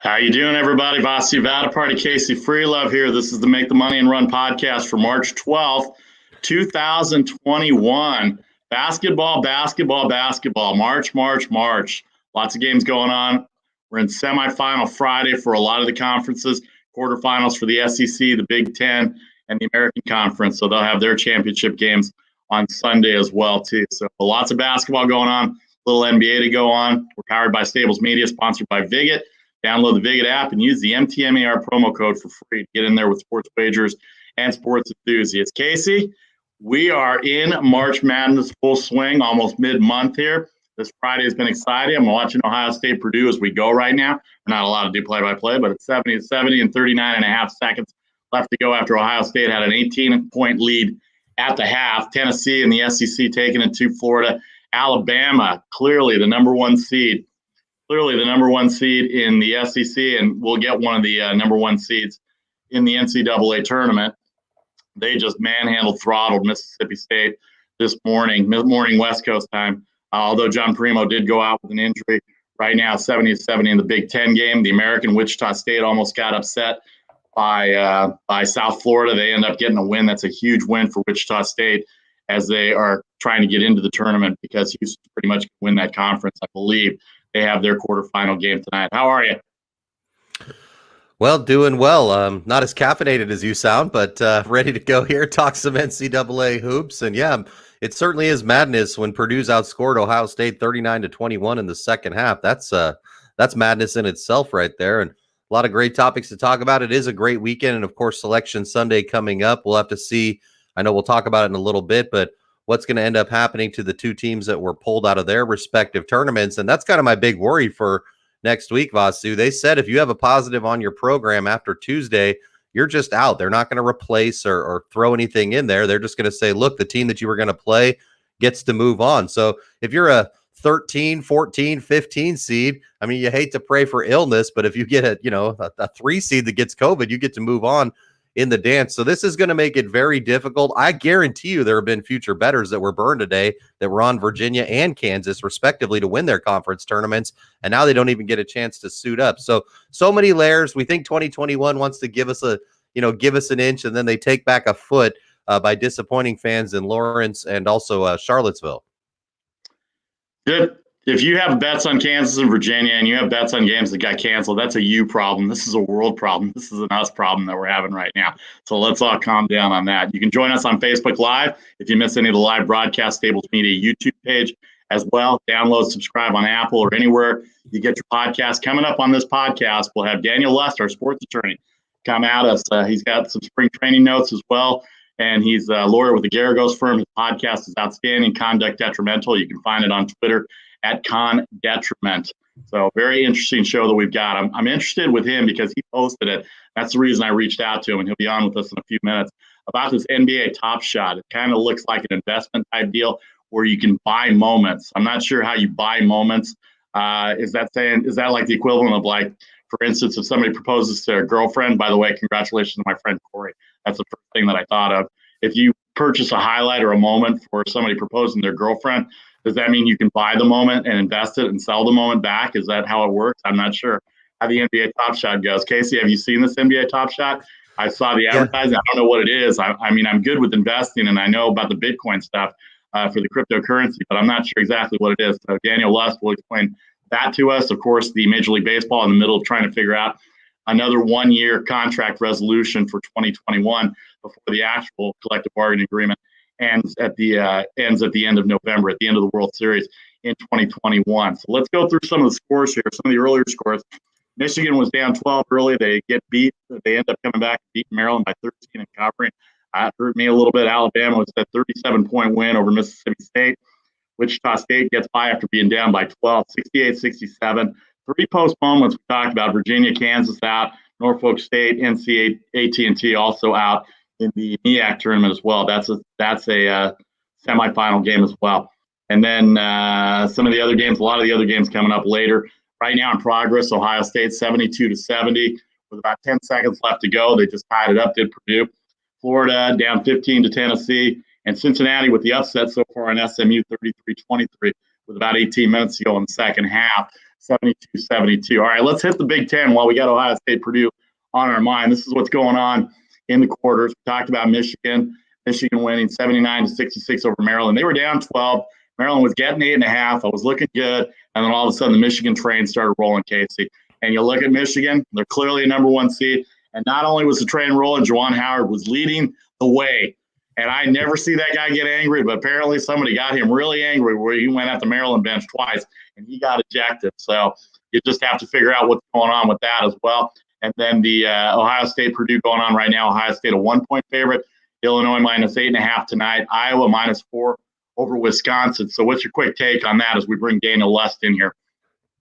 How you doing, everybody? Vasi Vadaparty, Casey Freelove here. This is the Make the Money and Run podcast for March 12th, 2021. Basketball, basketball, basketball. March, March, March. Lots of games going on. We're in semifinal Friday for a lot of the conferences, quarterfinals for the SEC, the Big Ten, and the American Conference. So they'll have their championship games on Sunday as well, too. So lots of basketball going on, little NBA to go on. We're powered by Stables Media, sponsored by Viget. Download the Viget app and use the MTMAR promo code for free to get in there with sports wagers and sports enthusiasts. Casey, we are in March Madness full swing, almost mid-month here. This Friday has been exciting. I'm watching Ohio State Purdue as we go right now. We're not allowed to do play-by-play, but it's 70-70 and 39 and a half seconds left to go after Ohio State had an 18-point lead at the half. Tennessee and the SEC taking it to Florida. Alabama, clearly the number one seed in the SEC, and we'll get one of the number one seeds in the NCAA tournament. They just manhandled, throttled Mississippi State this morning West Coast time. Although John Primo did go out with an injury. Right now, 70-70 in the Big Ten game. The American Wichita State almost got upset by South Florida. They end up getting a win. That's a huge win for Wichita State as they are trying to get into the tournament because Houston pretty much can win that conference, I believe. They have their quarterfinal game tonight. How are you? Well, doing well. Not as caffeinated as you sound, but ready to go here. Talk some NCAA hoops. And yeah, it certainly is madness when Purdue's outscored Ohio State 39-21 in the second half. That's madness in itself right there. And a lot of great topics to talk about. It is a great weekend. And of course, Selection Sunday coming up. We'll have to see. I know we'll talk about it in a little bit, but what's going to end up happening to the two teams that were pulled out of their respective tournaments. And that's kind of my big worry for next week, Vasu. They said if you have a positive on your program after Tuesday, you're just out. They're not going to replace or throw anything in there. They're just going to say, look, the team that you were going to play gets to move on. So if you're a 13, 14, 15 seed, I mean, you hate to pray for illness, but if you get a 3 seed that gets COVID, you get to move on in the dance. So this is going to make it very difficult. I guarantee you there have been future bettors that were burned today that were on Virginia and Kansas respectively to win their conference tournaments, and now they don't even get a chance to suit up. So many layers. We think 2021 wants to give us an inch, and then they take back a foot by disappointing fans in Lawrence and also Charlottesville. Good. If you have bets on Kansas and Virginia and you have bets on games that got canceled, that's a you problem. This is a world problem. This is an us problem that we're having right now. So let's all calm down on that. You can join us on Facebook Live if you miss any of the live broadcast, Stables Media YouTube page as well. Download, subscribe on Apple or anywhere you get your podcast. Coming up on this podcast, we'll have Daniel Lust, our sports attorney, come at us. He's got some spring training notes as well. And he's a lawyer with the Garagos firm. His podcast is outstanding, Conduct Detrimental. You can find it on Twitter at Con Detriment. So very interesting show that we've got. I'm interested with him because he posted it. That's the reason I reached out to him, and he'll be on with us in a few minutes about this NBA Top Shot. It kind of looks like an investment type deal where you can buy moments. I'm not sure how you buy moments. Is that like the equivalent of, like, for instance, if somebody proposes to a girlfriend? By the way, congratulations to my friend Corey. That's the first thing that I thought of. If you purchase a highlight or a moment for somebody proposing to their girlfriend, does that mean you can buy the moment and invest it and sell the moment back? Is that how it works? I'm not sure how the NBA Top Shot goes. Casey, have you seen this NBA Top Shot? I saw the advertising. I don't know what it is. I mean, I'm good with investing, and I know about the Bitcoin stuff for the cryptocurrency, but I'm not sure exactly what it is. So Daniel Lust will explain that to us. Of course, the Major League Baseball in the middle of trying to figure out another 1-year contract resolution for 2021 before the actual collective bargaining agreement ends at the end of November, at the end of the World Series in 2021. So let's go through some of the scores here, some of the earlier scores. Michigan was down 12 early. They get beat. They end up coming back and beating Maryland by 13 and covering. It hurt me a little bit. Alabama was a 37-point win over Mississippi State. Wichita State gets by after being down by 12, 68-67. 3 postponements we talked about. Virginia, Kansas out. Norfolk State, NC, AT&T also out in the MEAC tournament as well. That's a semifinal game as well. And then some of the other games, a lot of the other games coming up later. Right now in progress, Ohio State 72-70 with about 10 seconds left to go. They just tied it up, did Purdue. Florida down 15 to Tennessee. And Cincinnati with the upset so far on SMU 33-23 with about 18 minutes to go in the second half. 72-72. All right, let's hit the Big Ten while we got Ohio State, Purdue on our mind. This is what's going on in the quarters. We talked about Michigan winning 79-66 over Maryland. They were down 12. Maryland was getting 8.5. I was looking good. And then all of a sudden, the Michigan train started rolling, Casey. And you look at Michigan, they're clearly a number one seed. And not only was the train rolling, Juwan Howard was leading the way. And I never see that guy get angry, but apparently somebody got him really angry where he went at the Maryland bench twice and he got ejected. So you just have to figure out what's going on with that as well. And then the Ohio State Purdue going on right now. Ohio State a 1-point favorite. Illinois minus 8.5 tonight. Iowa minus 4 over Wisconsin. So what's your quick take on that as we bring Daniel Lust in here?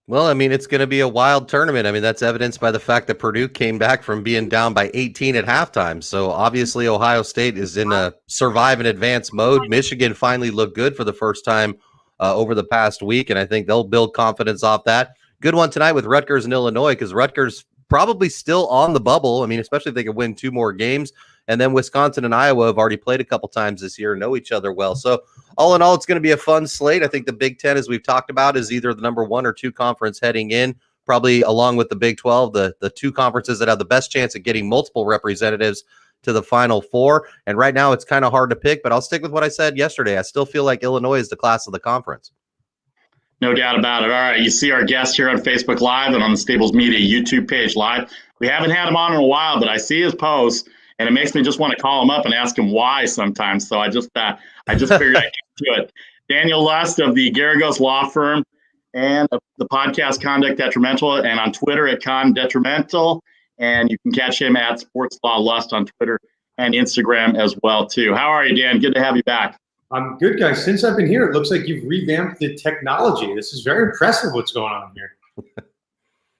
Well, I mean, it's going to be a wild tournament. I mean, that's evidenced by the fact that Purdue came back from being down by 18 at halftime. So obviously Ohio State is in a survive and advance mode. Michigan finally looked good for the first time over the past week, and I think they'll build confidence off that. Good one tonight with Rutgers and Illinois, because Rutgers probably still on the bubble. I mean, especially if they can win 2 more games. And then Wisconsin and Iowa have already played a couple times this year and know each other well. So all in all, it's going to be a fun slate. I think the Big Ten, as we've talked about, is either the number 1 or 2 conference heading in, probably along with the Big 12, the 2 conferences that have the best chance of getting multiple representatives to the Final Four. And right now it's kind of hard to pick, but I'll stick with what I said yesterday. I still feel like Illinois is the class of the conference. No doubt about it. All right, you see our guest here on Facebook Live and on the Stables Media YouTube page live. We haven't had him on in a while, but I see his posts, and it makes me just want to call him up and ask him why sometimes. So I just figured I'd get to it. Daniel Lust of the Garagos Law Firm and the podcast Conduct Detrimental, and on Twitter at Con Detrimental. And you can catch him at Sports Law Lust on Twitter and Instagram as well, too. How are you, Dan? Good to have you back. I'm good, guys. Since I've been here, it looks like you've revamped the technology. This is very impressive what's going on here.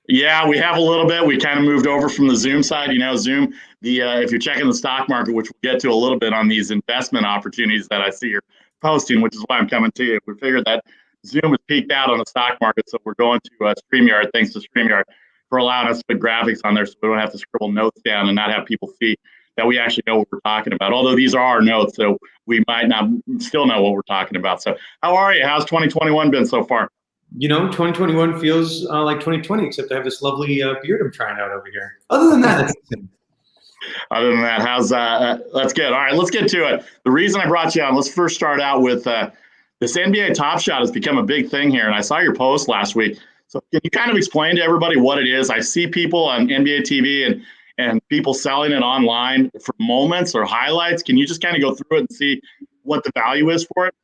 Yeah, we have a little bit. We kind of moved over from the Zoom side. You know, Zoom, if you're checking the stock market, which we'll get to a little bit on these investment opportunities that I see you're posting, which is why I'm coming to you. We figured that Zoom has peaked out on the stock market, so we're going to StreamYard, thanks to StreamYard, for allowing us to put graphics on there so we don't have to scribble notes down and not have people see that we actually know what we're talking about. Although these are our notes, so we might not still know what we're talking about. So how are you? How's 2021 been so far? You know, 2021 feels like 2020, except I have this lovely beard I'm trying out over here. Other than that, how's that's good. All right, let's get to it. The reason I brought you on, let's first start out with this NBA Top Shot has become a big thing here, and I saw your post last week. So can you kind of explain to everybody what it is? I see people on NBA TV and people selling it online for moments or highlights. Can you just kind of go through it and see what the value is for it?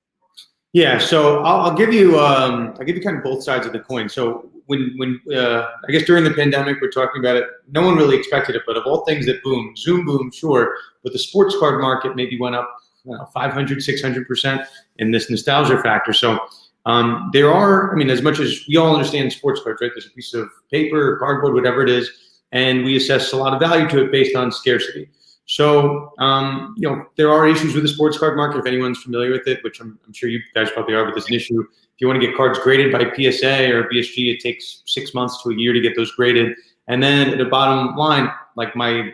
Yeah, so I'll give you kind of both sides of the coin. So when I guess during the pandemic, we're talking about it, no one really expected it, but of all things that boomed, Zoom boomed, sure, but the sports card market maybe went up 500, 600% in this nostalgia factor. So there are, I mean, as much as we all understand sports cards, right? There's a piece of paper, cardboard, whatever it is, and we assess a lot of value to it based on scarcity. So, you know, there are issues with the sports card market, if anyone's familiar with it, which I'm sure you guys probably are, but there's an issue. If you want to get cards graded by PSA or BSG, it takes 6 months to a year to get those graded. And then at the bottom line, like my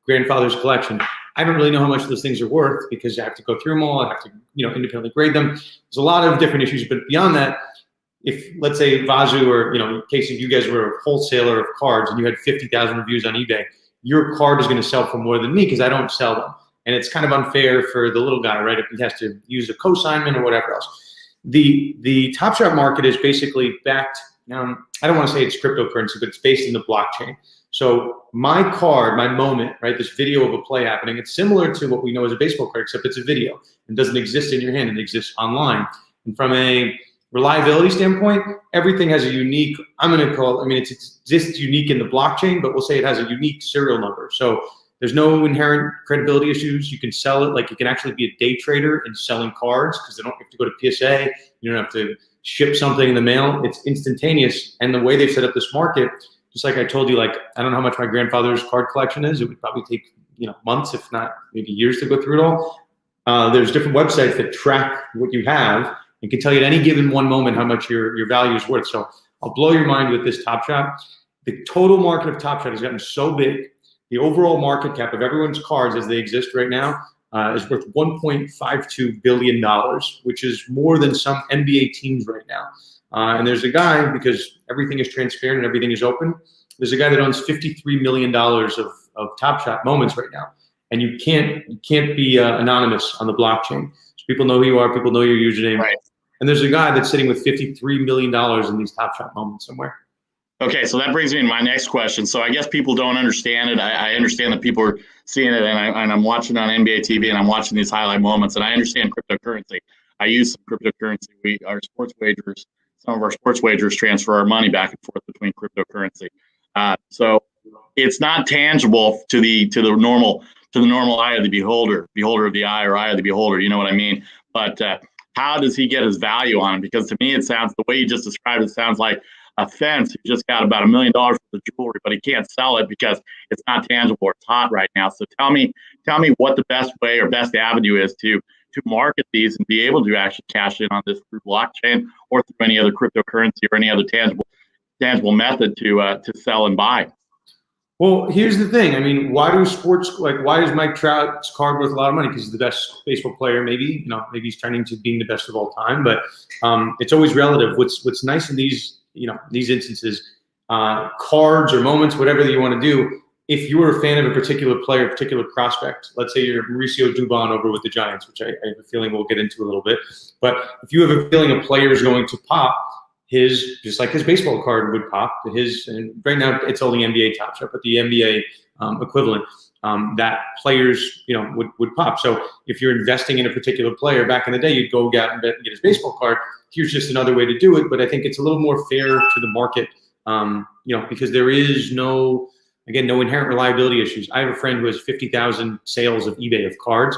grandfather's collection, I don't really know how much those things are worth because I have to go through them all. I have to, independently grade them. There's a lot of different issues, but beyond that, if let's say Vazu or, in case of you guys were a wholesaler of cards and you had 50,000 reviews on eBay, your card is going to sell for more than me because I don't sell them. And it's kind of unfair for the little guy, right? If he has to use a consignment or whatever else. The Top Shot market is basically backed. I don't want to say it's cryptocurrency, but it's based in the blockchain. So my card, my moment, right, this video of a play happening, it's similar to what we know as a baseball card, except it's a video. It doesn't exist in your hand. It exists online. And from a reliability standpoint, everything has a unique, it exists unique in the blockchain, but we'll say it has a unique serial number. So there's no inherent credibility issues. You can sell it, like you can actually be a day trader in selling cards because they don't have to go to PSA. You don't have to ship something in the mail. It's instantaneous. And the way they've set up this market, just like I told you, like, I don't know how much my grandfather's card collection is. It would probably take, months, if not maybe years to go through it all. There's different websites that track what you have and can tell you at any given one moment how much your value is worth. So I'll blow your mind with this Top Shot. The total market of Top Shot has gotten so big. The overall market cap of everyone's cards as they exist right now is worth $1.52 billion, which is more than some NBA teams right now. And there's a guy, because everything is transparent and everything is open, there's a guy that owns $53 million of Top Shot moments right now. And you can't be anonymous on the blockchain. So people know who you are, people know your username. Right. And there's a guy that's sitting with $53 million in these Top Shot moments somewhere. Okay, so that brings me to my next question. So I guess people don't understand it. I understand that people are seeing it, and I'm watching on NBA TV, and I'm watching these highlight moments, and I understand cryptocurrency. I use some cryptocurrency. Some of our sports wagers transfer our money back and forth between cryptocurrency. So it's not tangible to the normal eye of the beholder of the eye, or eye of the beholder. You know what I mean? But how does he get his value on it? Because to me, it sounds, the way you just described it, sounds like a fence. He just got about $1 million for the jewelry, but he can't sell it because it's not tangible or it's hot right now. So tell me what the best way or best avenue is to market these and be able to actually cash in on this through blockchain or through any other cryptocurrency or any other tangible method to sell and buy. Well, here's the thing. I mean, why is Mike Trout's card worth a lot of money? Because he's the best baseball player, maybe. Maybe he's trending to being the best of all time. But it's always relative. What's nice in these instances, cards or moments, whatever that you want to do. If you were a fan of a particular player, particular prospect, let's say you're Mauricio Dubon over with the Giants, which I have a feeling we'll get into a little bit. But if you have a feeling a player is going to pop, just like his baseball card would pop, and right now it's only NBA Top Shot, but the NBA equivalent, that players would pop. So if you're investing in a particular player, back in the day, you'd go out and bet and get his baseball card. Here's just another way to do it, but I think it's a little more fair to the market, because there is no inherent reliability issues. I have a friend who has 50,000 sales of eBay of cards.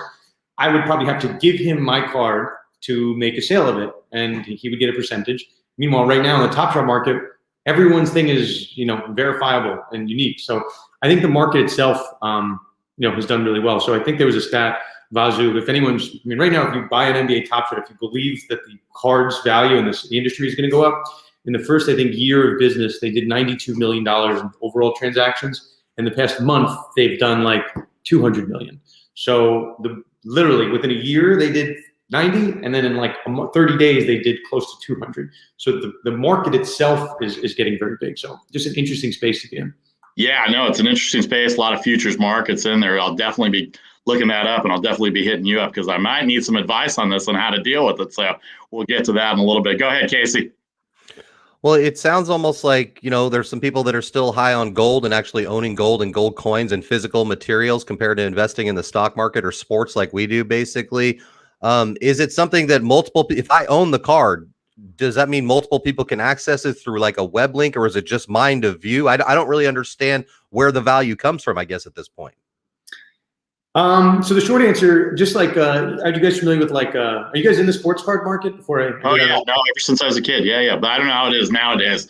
I would probably have to give him my card to make a sale of it, and he would get a percentage. Meanwhile, right now in the Top Shot market, everyone's thing is, verifiable and unique. So I think the market itself, has done really well. So I think there was a stat, Vasu, right now, if you buy an NBA Top Shot, if you believe that the card's value in the industry is going to go up, in the first, I think, year of business, they did $92 million in overall transactions. In the past month, they've done like $200 million. So literally within a year, they did 90, and then in like 30 days, they did close to 200. So the market itself is getting very big. So just an interesting space to be in. Yeah, no, it's an interesting space. A lot of futures markets in there. I'll definitely be looking that up, and I'll definitely be hitting you up because I might need some advice on this on how to deal with it. So we'll get to that in a little bit. Go ahead, Casey. Well, it sounds almost like, there's some people that are still high on gold and actually owning gold and gold coins and physical materials compared to investing in the stock market or sports like we do, basically. Is it something that if I own the card, does that mean multiple people can access it through like a web link, or is it just mine to view? I don't really understand where the value comes from, I guess, at this point. So the short answer, just like, are you guys familiar with are you guys in the sports card market? Oh yeah, no, ever since I was a kid. Yeah. But I don't know how it is nowadays.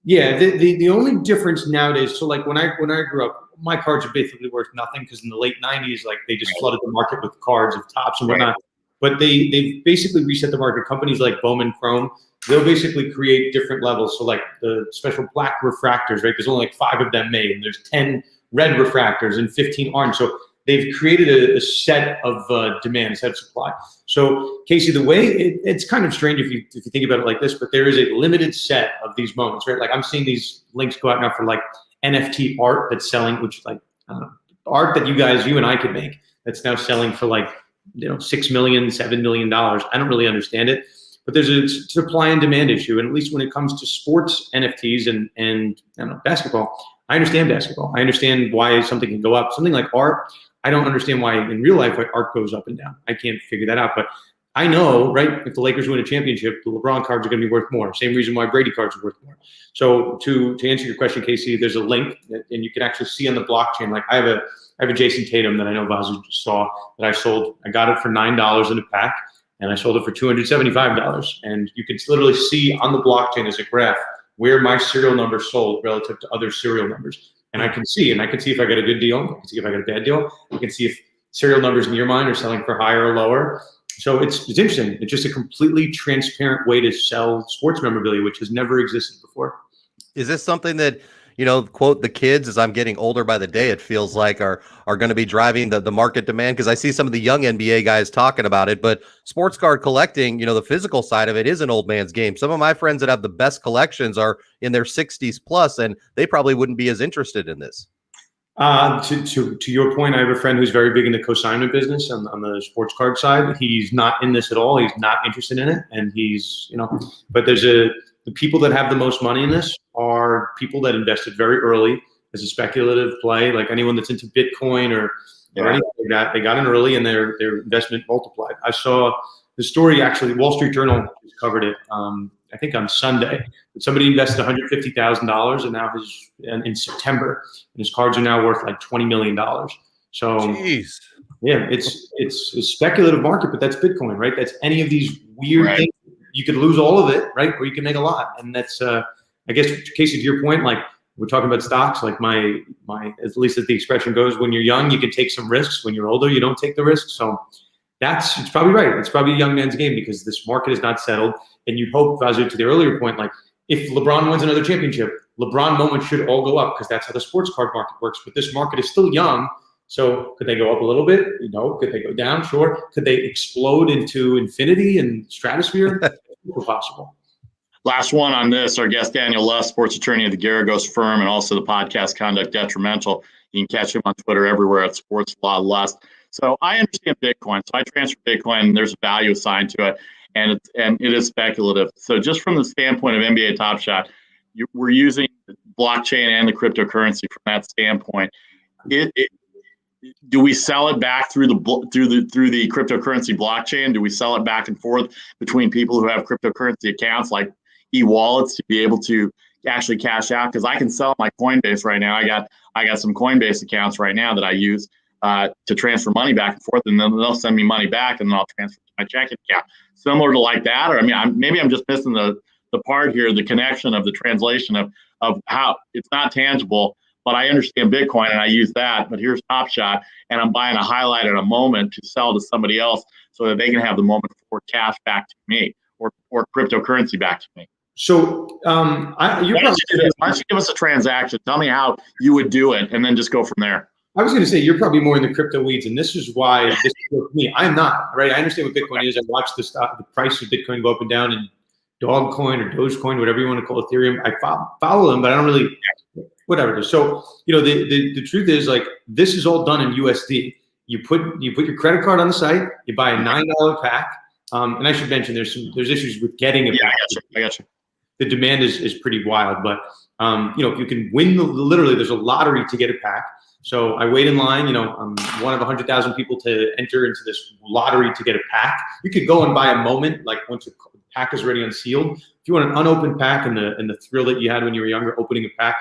Yeah. The only difference nowadays, so like when I grew up, my cards are basically worth nothing because in the late 90s, like they just flooded the market with cards of tops and whatnot. Right. But they've basically reset the market. Companies like Bowman Chrome, they'll basically create different levels. So like the special black refractors, right? There's only like 5 of them made, and there's 10 red refractors and 15 orange. So they've created a set of demand, a set of supply. So Casey, the way it's kind of strange if you think about it like this, but there is a limited set of these moments, right? Like I'm seeing these links go out now for like NFT art that's selling, which is like art that you and I could make, that's now selling for like $6 million, $7 million. I don't really understand it, but there's a supply and demand issue. And at least when it comes to sports NFTs and I don't know, basketball, I understand basketball. I understand why something can go up. Something like art, I don't understand why in real life art goes up and down. I can't figure that out. But I know, right, if the Lakers win a championship, the LeBron cards are going to be worth more. Same reason why Brady cards are worth more. So to answer your question, Casey, there's a link and you can actually see on the blockchain. Like I have a Jason Tatum that I know Vasu saw that I sold. I got it for $9 in a pack, and I sold it for $275. And you can literally see on the blockchain as a graph where my serial number sold relative to other serial numbers. And I can see if I got a good deal. I can see if I got a bad deal. I can see if serial numbers in your mind are selling for higher or lower. So it's interesting. It's just a completely transparent way to sell sports memorabilia, which has never existed before. Is this something that quote, the kids, as I'm getting older by the day, it feels like are going to be driving the market demand, because I see some of the young NBA guys talking about it. But sports card collecting, the physical side of it is an old man's game. Some of my friends that have the best collections are in their 60s plus, and they probably wouldn't be as interested in this. To your point, I have a friend who's very big in the consignment business on the sports card side. He's not in this at all. He's not interested in it, and but the people that have the most money in this are people that invested very early as a speculative play, like anyone that's into Bitcoin or anything like that. They got in early and their investment multiplied. I saw the story, actually, Wall Street Journal covered it, I think on Sunday. Somebody invested $150,000 and now in September, and his cards are now worth like $20 million. So, jeez. Yeah, it's a speculative market, but that's Bitcoin, right? That's any of these weird things. You could lose all of it, right? Or you can make a lot. And that's, I guess, Casey, to your point, like we're talking about stocks, like my, at least as the expression goes, when you're young, you can take some risks. When you're older, you don't take the risks. So it's probably right. It's probably a young man's game because this market is not settled. And you'd hope, Vasu, to the earlier point, like if LeBron wins another championship, LeBron moments should all go up because that's how the sports card market works. But this market is still young. So could they go up a little bit? Could they go down? Sure. Could they explode into infinity and stratosphere? Possible. Last one on this, our guest Daniel Lust, sports attorney at the Garagos firm, and also the podcast Conduct Detrimental. You can catch him on Twitter everywhere at Sports Law Lust. So I understand Bitcoin. So I transfer Bitcoin. There's a value assigned to it, and it is speculative. So just from the standpoint of NBA Top Shot, we're using blockchain and the cryptocurrency from that standpoint. Do we sell it back through the cryptocurrency blockchain? Do we sell it back and forth between people who have cryptocurrency accounts like e-wallets to be able to actually cash out? Because I can sell my Coinbase right now. I got some Coinbase accounts right now that I use to transfer money back and forth, and then they'll send me money back, and then I'll transfer to my checking account. Similar to like that, or maybe I'm just missing the part here, the connection of the translation of how it's not tangible. But I understand Bitcoin and I use that. But here's Top Shot, and I'm buying a highlight at a moment to sell to somebody else so that they can have the moment for cash back to me or cryptocurrency back to me. So why don't you give us a transaction? Tell me how you would do it, and then just go from there. I was going to say you're probably more in the crypto weeds, and this is why this is for me. I'm not, right? I understand what Bitcoin is. I watch the price of Bitcoin go up and down, and Dogecoin or Dogecoin, whatever you want to call Ethereum. I follow them, but I don't really. Whatever it is. So, the truth is, like, this is all done in USD. You put your credit card on the site, you buy a $9 pack. And I should mention there's issues with getting a pack. I got you. The demand is pretty wild, but if you can win literally there's a lottery to get a pack. So I wait in line, I'm one of 100,000 people to enter into this lottery to get a pack. You could go and buy a moment, like once the pack is already unsealed. If you want an unopened pack and the thrill that you had when you were younger opening a pack,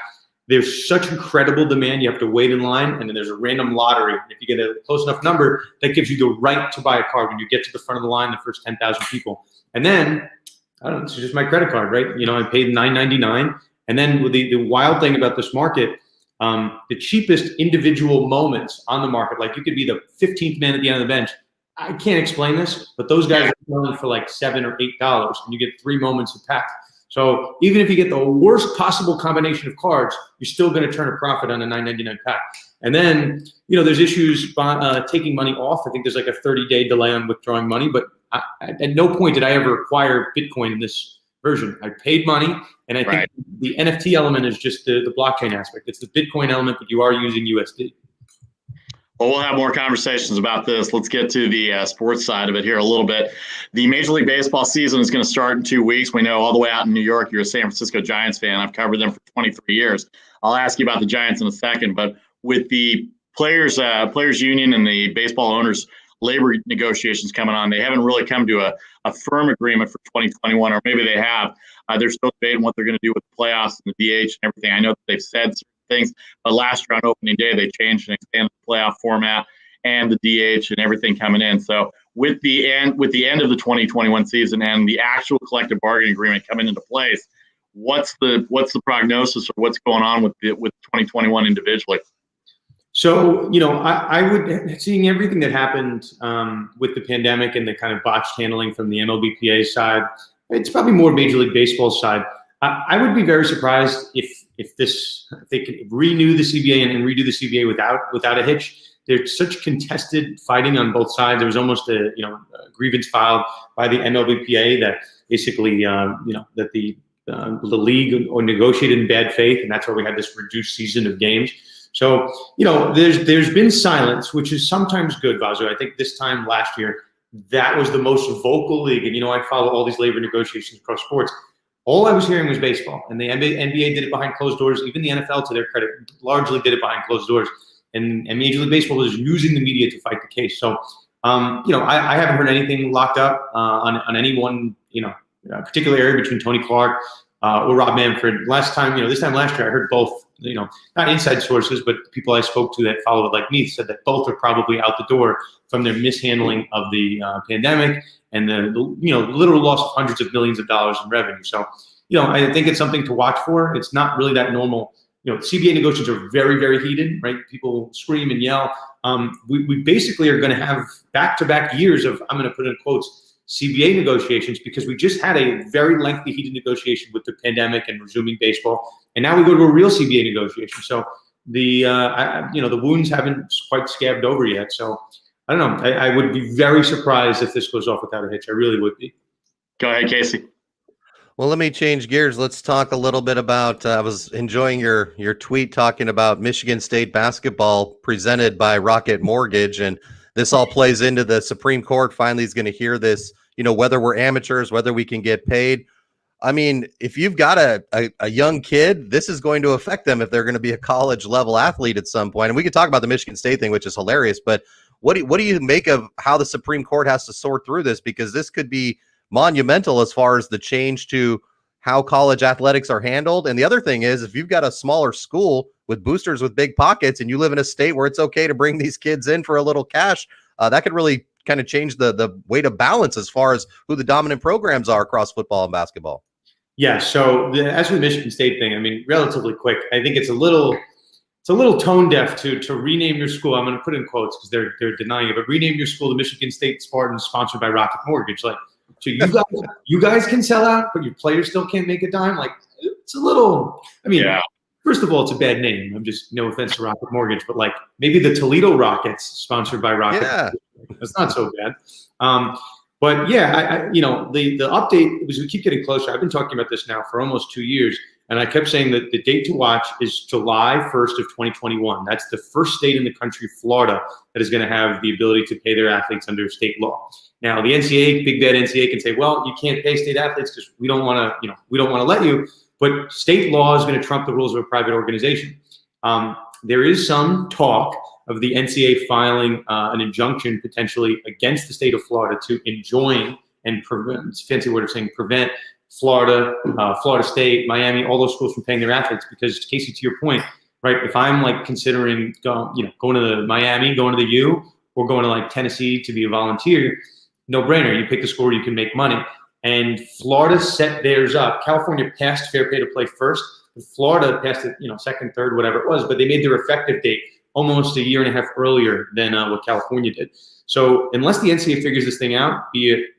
there's such incredible demand. You have to wait in line, and then there's a random lottery. If you get a close enough number, that gives you the right to buy a card when you get to the front of the line, the first 10,000 people. And then, I don't know, it's just my credit card, right? I paid $9.99. And then with the wild thing about this market, the cheapest individual moments on the market, like you could be the 15th man at the end of the bench. I can't explain this, but those guys are selling for like $7 or $8, and you get 3 moments a pack. So even if you get the worst possible combination of cards, you're still going to turn a profit on a $9.99 pack. And then, there's issues taking money off. I think there's like a 30-day delay on withdrawing money, but at no point did I ever acquire Bitcoin in this version. I paid money, and I think the NFT element is just the blockchain aspect. It's the Bitcoin element, but you are using USD. Well, we'll have more conversations about this. Let's get to the sports side of it here a little bit. The Major League Baseball season is going to start in 2 weeks. We know all the way out in New York, you're a San Francisco Giants fan. I've covered them for 23 years. I'll ask you about the Giants in a second, but with the players union and the baseball owners labor negotiations coming on, they haven't really come to a firm agreement for 2021, or maybe they have. They're still debating what they're going to do with the playoffs and the DH and everything. I know that they've said things, but last year on opening day they changed and expanded the playoff format and the DH and everything coming in. So with the end of the 2021 season and the actual collective bargaining agreement coming into place, what's the prognosis or what's going on with 2021 individually? So I would, seeing everything that happened with the pandemic and the kind of botched handling from the MLBPA side, it's probably more Major League Baseball side. I would be very surprised if if they can renew the CBA and redo the CBA without a hitch. There's such contested fighting on both sides. There was almost a grievance filed by the MLBPA that basically that the league negotiated in bad faith, and that's why we had this reduced season of games. So there's been silence, which is sometimes good, Vasu. I think this time last year that was the most vocal league, and I follow all these labor negotiations across sports. All I was hearing was baseball, and the NBA did it behind closed doors. Even the NFL, to their credit, largely did it behind closed doors. And Major League Baseball was using the media to fight the case. So, I haven't heard anything locked up on any one, particular area between Tony Clark or Rob Manfred. This time last year, I heard both, not inside sources, but people I spoke to that follow it like me said that both are probably out the door from their mishandling of the pandemic and the literal loss of hundreds of millions of dollars in revenue. So, I think it's something to watch for. It's not really that normal. CBA negotiations are very, very heated, right? People scream and yell. We basically are going to have back-to-back years of, I'm going to put in quotes, CBA negotiations, because we just had a very lengthy heated negotiation with the pandemic and resuming baseball, and now we go to a real CBA negotiation. So the wounds haven't quite scabbed over yet. So I don't know. I would be very surprised if this goes off without a hitch. I really would be. Go ahead, Casey. Well, let me change gears. Let's talk a little bit about, I was enjoying your tweet talking about Michigan State basketball presented by Rocket Mortgage. And this all plays into the Supreme Court finally is going to hear this, whether we're amateurs, whether we can get paid. I mean, if you've got a young kid, this is going to affect them if they're going to be a college level athlete at some point. And we could talk about the Michigan State thing, which is hilarious. But what do you make of how the Supreme Court has to sort through this? Because this could be monumental as far as the change to how college athletics are handled. And the other thing is, if you've got a smaller school with boosters with big pockets and you live in a state where it's okay to bring these kids in for a little cash, that could really kind of change the way to balance as far as who the dominant programs are across football and basketball. Yeah. So as with the Michigan State thing, I mean, relatively quick, I think it's a little tone deaf to rename your school. I'm going to put in quotes because they're denying it, but rename your school the Michigan State Spartans, sponsored by Rocket Mortgage. Like, so you guys can sell out, but your players still can't make a dime. Like, it's a little. I mean, First of all, it's a bad name. I'm just, no offense to Rocket Mortgage, but like maybe the Toledo Rockets, sponsored by Rocket. Yeah, that's not so bad. But yeah, the update, as we keep getting closer, I've been talking about this now for almost 2 years, and I kept saying that the date to watch is July 1st of 2021. That's the first state in the country, Florida, that is going to have the ability to pay their athletes under state law. Now, the NCAA, big bad NCAA, can say, well, you can't pay state athletes because we don't want to let you. But state law is going to trump the rules of a private organization. There is some talk of the NCAA filing an injunction potentially against the state of Florida to enjoin and prevent, it's a fancy word of saying prevent Florida, Florida State, Miami, all those schools from paying their athletes. Because, Casey, to your point, right, if I'm like considering going to the Miami, going to the U, or going to like Tennessee to be a volunteer, no brainer. You pick the school where you can make money. And Florida set theirs up. California passed fair pay to play first. Florida passed it, second, third, whatever it was. But they made their effective date almost a year and a half earlier than what California did. So unless the NCAA figures this thing out, be it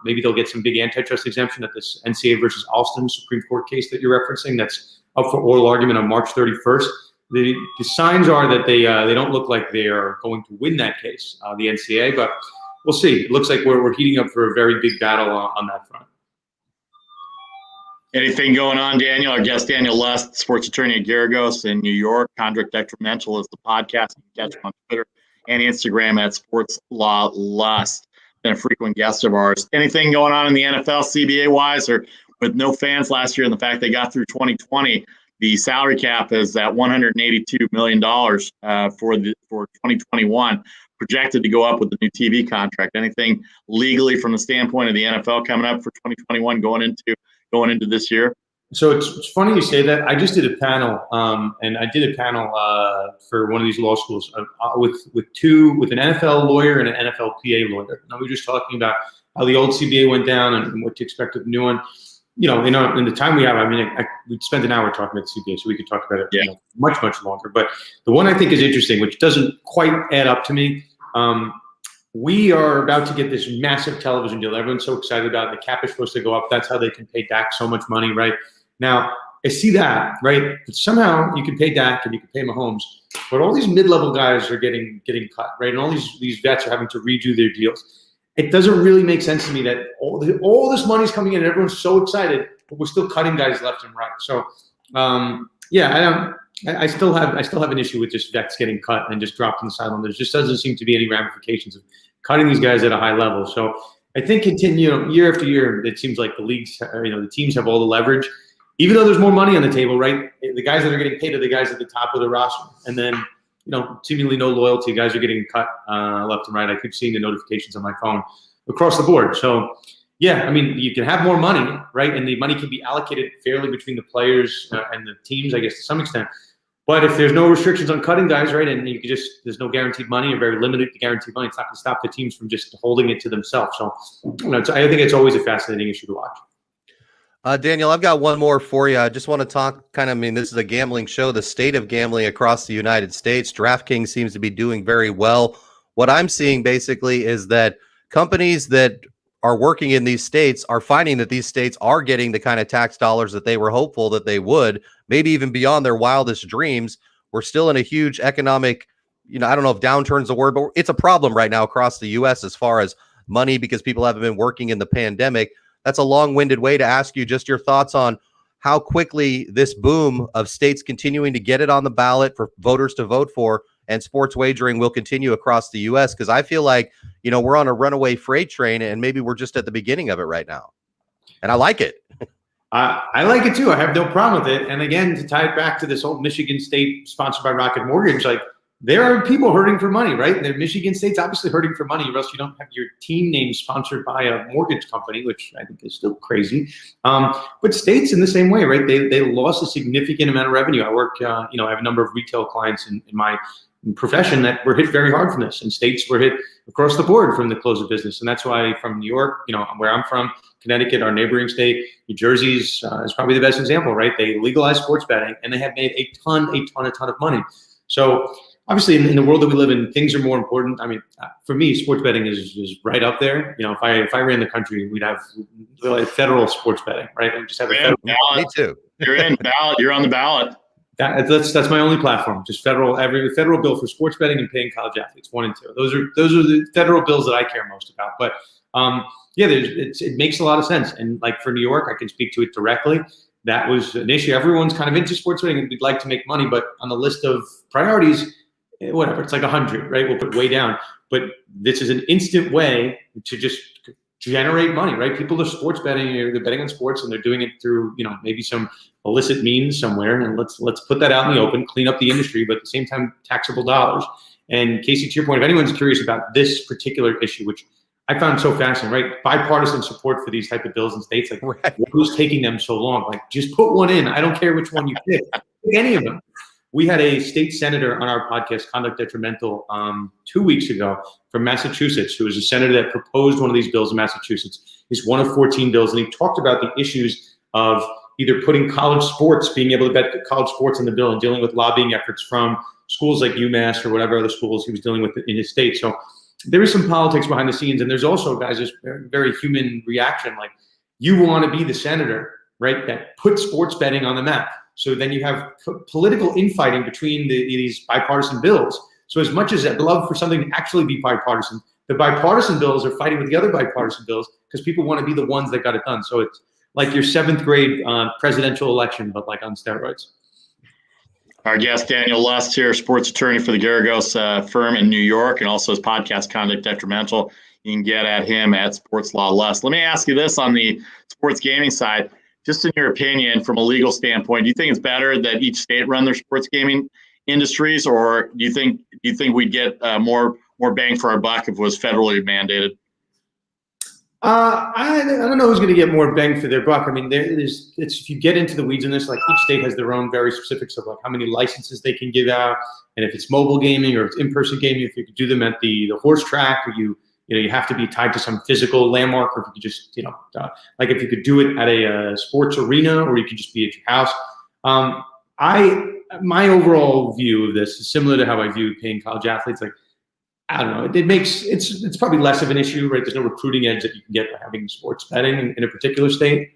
maybe they'll get some big antitrust exemption at this NCAA versus Alston Supreme Court case that you're referencing that's up for oral argument on March 31st. The signs are that they don't look like they are going to win that case, the NCAA, but we'll see. It looks like we're heating up for a very big battle on that front. Anything going on, Daniel? Our guest, Daniel Lust, sports attorney at Garagos in New York. Conduct Detrimental is the podcast. You can catch him on Twitter and Instagram at Sports Law Lust. Been a frequent guest of ours. Anything going on in the NFL, CBA-wise, or with no fans last year and the fact they got through 2020? The salary cap is at $182 million for 2021, projected to go up with the new TV contract. Anything legally from the standpoint of the NFL coming up for 2021 going into this year? So it's funny you say that. I just did a panel, and I did a panel for one of these law schools with an NFL lawyer and an NFLPA lawyer. And we were just talking about how the old CBA went down and what to expect of the new one. In the time we have, we'd spend an hour talking about the CBA, so we could talk about it much, much longer. But the one I think is interesting, which doesn't quite add up to me, we are about to get this massive television deal. Everyone's so excited about it. The cap is supposed to go up. That's how they can pay Dak so much money, right? Now, I see that, right? But somehow you can pay Dak and you can pay Mahomes, but all these mid-level guys are getting cut, right? And all these vets are having to redo their deals. It doesn't really make sense to me that all this money's coming in and everyone's so excited, but we're still cutting guys left and right. So, I still have an issue with just vets getting cut and just dropped on the sideline. There just doesn't seem to be any ramifications of cutting these guys at a high level. So I think year after year, it seems like the leagues, the teams have all the leverage, even though there's more money on the table, right? The guys that are getting paid are the guys at the top of the roster, and then seemingly no loyalty. Guys are getting cut left and right. I keep seeing the notifications on my phone across the board. So yeah, I mean, you can have more money, right? And the money can be allocated fairly between the players and the teams, I guess, to some extent. But if there's no restrictions on cutting guys, right, and there's no guaranteed money or very limited guaranteed money, it's not going to stop the teams from just holding it to themselves. So, I think it's always a fascinating issue to watch. Daniel, I've got one more for you. I just want to talk this is a gambling show, the state of gambling across the United States. DraftKings seems to be doing very well. What I'm seeing basically is that companies that are working in these states are finding that these states are getting the kind of tax dollars that they were hopeful that they would, maybe even beyond their wildest dreams. We're still in a huge economic, I don't know if downturn's the word, but it's a problem right now across the U.S. as far as money because people haven't been working in the pandemic. That's a long-winded way to ask you just your thoughts on how quickly this boom of states continuing to get it on the ballot for voters to vote for and sports wagering will continue across the U.S. Because I feel like, we're on a runaway freight train and maybe we're just at the beginning of it right now. And I like it. I like it too. I have no problem with it. And again, to tie it back to this whole Michigan State sponsored by Rocket Mortgage, there are people hurting for money, right? And Michigan State's obviously hurting for money, or else you don't have your team name sponsored by a mortgage company, which I think is still crazy. But states in the same way, right? They lost a significant amount of revenue. I work, I have a number of retail clients in my profession that were hit very hard from this, and states were hit across the board from the close of business. And that's why from New York, where I'm from, Connecticut, our neighboring state, New Jersey's is probably the best example, right? They legalized sports betting and they have made a ton of money. So obviously in the world that we live in, things are more important. I mean, for me, sports betting is right up there. If I ran the country, we'd have federal sports betting, right? And just have a federal ballot. Me too. You're in ballot. You're on the ballot. That's my only platform. Just every federal bill for sports betting and paying college athletes, 1 and 2. Those are the federal bills that I care most about. But it makes a lot of sense. And for New York, I can speak to it directly. That was an issue. Everyone's kind of into sports betting and we'd like to make money, but on the list of priorities, whatever, it's 100, right? We'll put it way down. But this is an instant way to just generate money, right? People are sports betting, they're betting on sports and they're doing it through, maybe some illicit means somewhere. And let's put that out in the open, clean up the industry, but at the same time, taxable dollars. And Casey, to your point, if anyone's curious about this particular issue, which I found so fascinating, right? Bipartisan support for these type of bills in states, right. Who's taking them so long? Just put one in. I don't care which one you pick. Pick any of them. We had a state senator on our podcast, Conduct Detrimental, 2 weeks ago from Massachusetts, who was a senator that proposed one of these bills in Massachusetts. He's one of 14 bills, and he talked about the issues of either putting college sports, being able to bet college sports in the bill, and dealing with lobbying efforts from schools like UMass or whatever other schools he was dealing with in his state. So there is some politics behind the scenes, and there's also, guys, this very human reaction. You want to be the senator, right, that puts sports betting on the map. So then you have political infighting between these bipartisan bills. So as much as I'd love for something to actually be bipartisan, the bipartisan bills are fighting with the other bipartisan bills because people want to be the ones that got it done. So it's like your 7th grade presidential election, but on steroids. Our guest, Daniel Lust here, sports attorney for the Garagos firm in New York, and also his podcast, Conduct Detrimental. You can get at him at Sports Law Lust. Let me ask you this on the sports gaming side. Just in your opinion, from a legal standpoint, do you think it's better that each state run their sports gaming industries, or do you think we'd get more bang for our buck if it was federally mandated? I don't know who's going to get more bang for their buck. I mean, if you get into the weeds in this, each state has their own very specifics of how many licenses they can give out, and if it's mobile gaming or if it's in-person gaming, if you could do them at the horse track, or you have to be tied to some physical landmark, or if you could just, if you could do it at a sports arena, or you could just be at your house. My overall view of this is similar to how I view paying college athletes. I don't know. It's probably less of an issue, right? There's no recruiting edge that you can get by having sports betting in a particular state.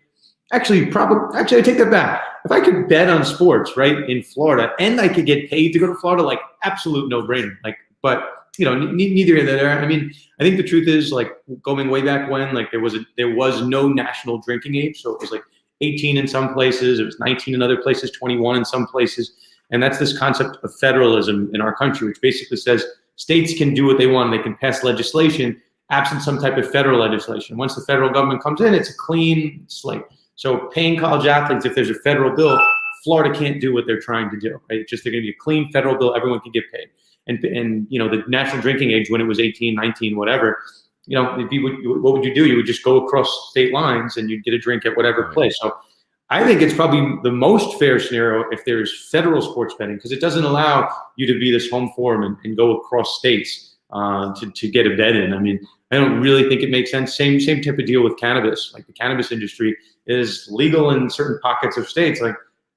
Actually, I take that back. If I could bet on sports, right, in Florida, and I could get paid to go to Florida, like absolute no-brainer. Like, but neither of there. I mean, I think the truth is, like, going way back when, like, there was no national drinking age, so it was like 18 in some places, it was 19 in other places, 21 in some places, and that's this concept of federalism in our country, which basically says states can do what they want, they can pass legislation absent some type of federal legislation. Once the federal government comes in, it's a clean slate. So paying college athletes, if there's a federal bill, Florida can't do what they're trying to do, right? It's just they're going to be a clean federal bill. Everyone can get paid. And the national drinking age, when it was 18, 19, whatever, what would you do? You would just go across state lines and you'd get a drink at whatever place. So I think it's probably the most fair scenario if there's federal sports betting, because it doesn't allow you to be this home forum and go across states to get a bet in. I mean, I don't really think it makes sense. Same type of deal with cannabis. Like, the cannabis industry is legal in certain pockets of states. Like,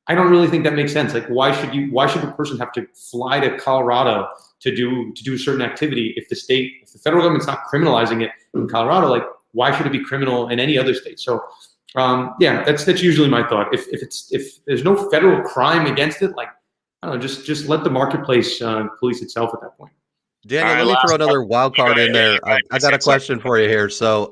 I don't really think that makes sense. Like, why should a person have to fly to Colorado to do a certain activity if the federal government's not criminalizing it in Colorado? Like, why should it be criminal in any other state? So, that's usually my thought. If there's no federal crime against it, like, I don't know, just let the marketplace police itself at that point. Daniel, let me throw another wild card in there. I got a question for you here. So,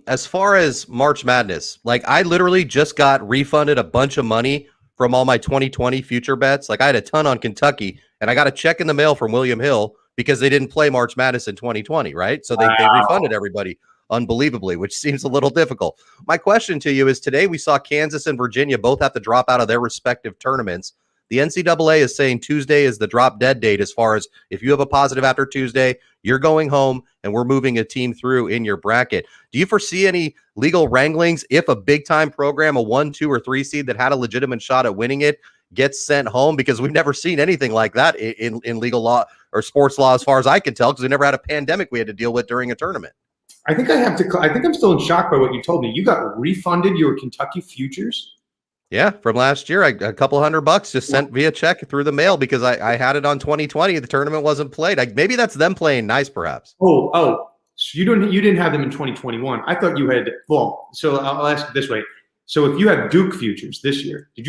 as far as March Madness, like, I literally just got refunded a bunch of money from all my 2020 future bets. Like, I had a ton on Kentucky, and I got a check in the mail from William Hill because they didn't play March Madness in 2020, right? So they refunded everybody unbelievably, which seems a little difficult. My question to you is, today we saw Kansas and Virginia both have to drop out of their respective tournaments. The NCAA is saying Tuesday is the drop dead date, as far as if you have a positive after Tuesday, you're going home and we're moving a team through in your bracket. Do you foresee any legal wranglings if a big time program, a 1, 2, or 3 seed that had a legitimate shot at winning it, gets sent home? Because we've never seen anything like that in legal law or sports law, as far as I can tell, because we never had a pandemic we had to deal with during a tournament. I think I'm still in shock by what you told me. You got refunded your Kentucky futures? Yeah, from last year, a couple $100 just sent via check through the mail because I had it on 2020. The tournament wasn't played. Maybe that's them playing nice, perhaps. Oh, so you didn't have them in 2021. I thought you had. Well, so I'll ask it this way. So if you had Duke futures this year, did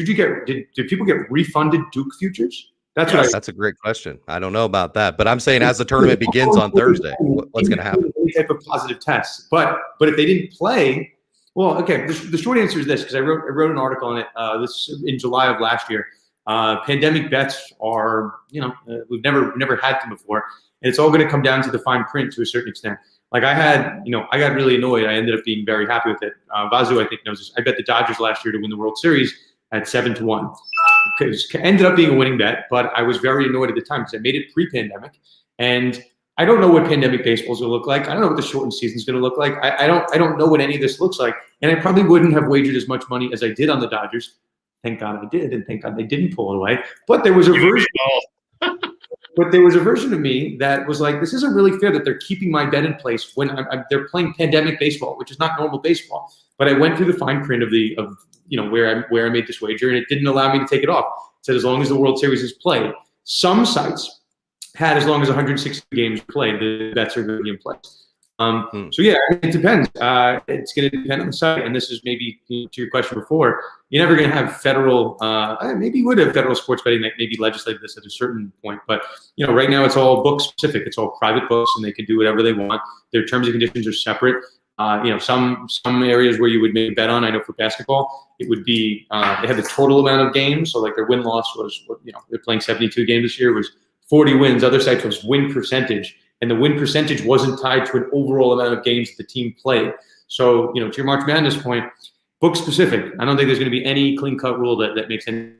people get refunded Duke futures? That's a great question. I don't know about that, but I'm saying as the tournament begins on Thursday, what's going to happen? Any type of positive tests, but if they didn't play. Well, okay. The short answer is this, because I wrote an article on it this in July of last year. Pandemic bets are, we've never had them before, and it's all going to come down to the fine print to a certain extent. Like, I got really annoyed. I ended up being very happy with it. Vazu, I think, knows this. I bet the Dodgers last year to win the World Series at 7-1. Because ended up being a winning bet, but I was very annoyed at the time because I made it pre-pandemic, and I don't know what pandemic baseball is going to look like. I don't know what the shortened season is going to look like. I don't know what any of this looks like, and I probably wouldn't have wagered as much money as I did on the Dodgers. Thank God I did, and thank God they didn't pull it away. But there was a version. But there was a version of me that was like, this isn't really fair that they're keeping my bet in place when they're playing pandemic baseball, which is not normal baseball. But I went through the fine print of where I made this wager, and it didn't allow me to take it off. It said as long as the World Series is played. Some sites had as long as 160 games played, the bets are going to be in place. So yeah, it depends. It's going to depend on the site, and this is maybe to your question before. You're never going to have federal. Maybe you would have federal sports betting that maybe legislated this at a certain point, but right now it's all book specific. It's all private books, and they can do whatever they want. Their terms and conditions are separate. Some areas where you would make a bet on. I know for basketball, it would be they had the total amount of games. So like their win loss was, they're playing 72 games this year, was 40 wins. Other sites was win percentage. And the win percentage wasn't tied to an overall amount of games the team played. So, to your March Madness point, book specific. I don't think there's going to be any clean cut rule that makes any.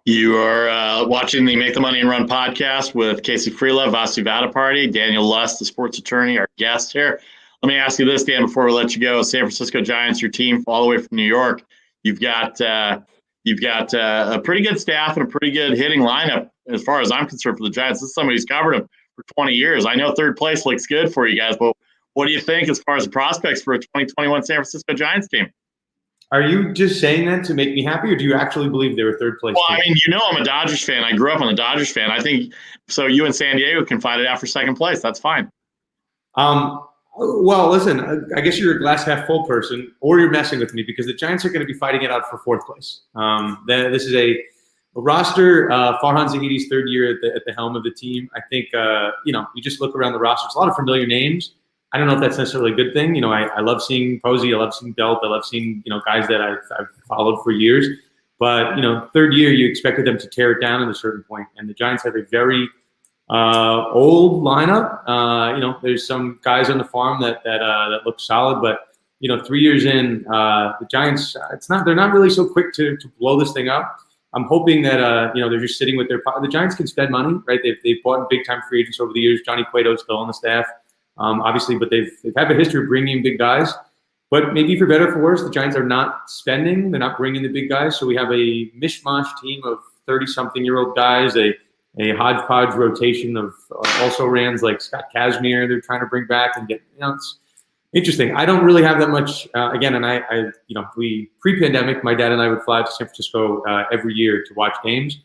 You are watching the Make the Money and Run podcast with Casey Freelove, Vasu Vadaparty, Daniel Lust, the sports attorney, our guest here. Let me ask you this, Dan, before we let you go. San Francisco Giants, your team, all the way from New York. You've got a pretty good staff and a pretty good hitting lineup, as far as I'm concerned, for the Giants. This is somebody who's covered them for 20 years. I know third place looks good for you guys, but what do you think as far as the prospects for a 2021 San Francisco Giants team? Are you just saying that to make me happy, or do you actually believe they're a third place Well, team? I mean, I'm a Dodgers fan. I grew up on the Dodgers fan. I think so. You and San Diego can fight it out for second place. That's fine. Well, listen, I guess you're a glass half full person, or you're messing with me because the Giants are going to be fighting it out for fourth place. This is a roster. Farhan Zahidi's third year at the helm of the team. I think you just look around the roster. It's a lot of familiar names. I don't know if that's necessarily a good thing. You know, I love seeing Posey. I love seeing Belt. I love seeing guys that I've followed for years. But third year, you expected them to tear it down at a certain point, and the Giants have a very old lineup. There's some guys on the farm that look solid, but 3 years in, the Giants, they're not really so quick to blow this thing up. I'm hoping that they're just sitting with the Giants can spend money, right? They've bought big time free agents over the years. Johnny Cueto's still on the staff, obviously, but they've had a history of bringing in big guys. But maybe for better or for worse, the Giants are not spending. They're not bringing the big guys. So we have a mishmash team of 30-something-year-old guys, a hodgepodge rotation of also-rans like Scott Kazmir they're trying to bring back and get, it's interesting. I don't really have that much, again, and we, pre-pandemic, my dad and I would fly to San Francisco every year to watch games.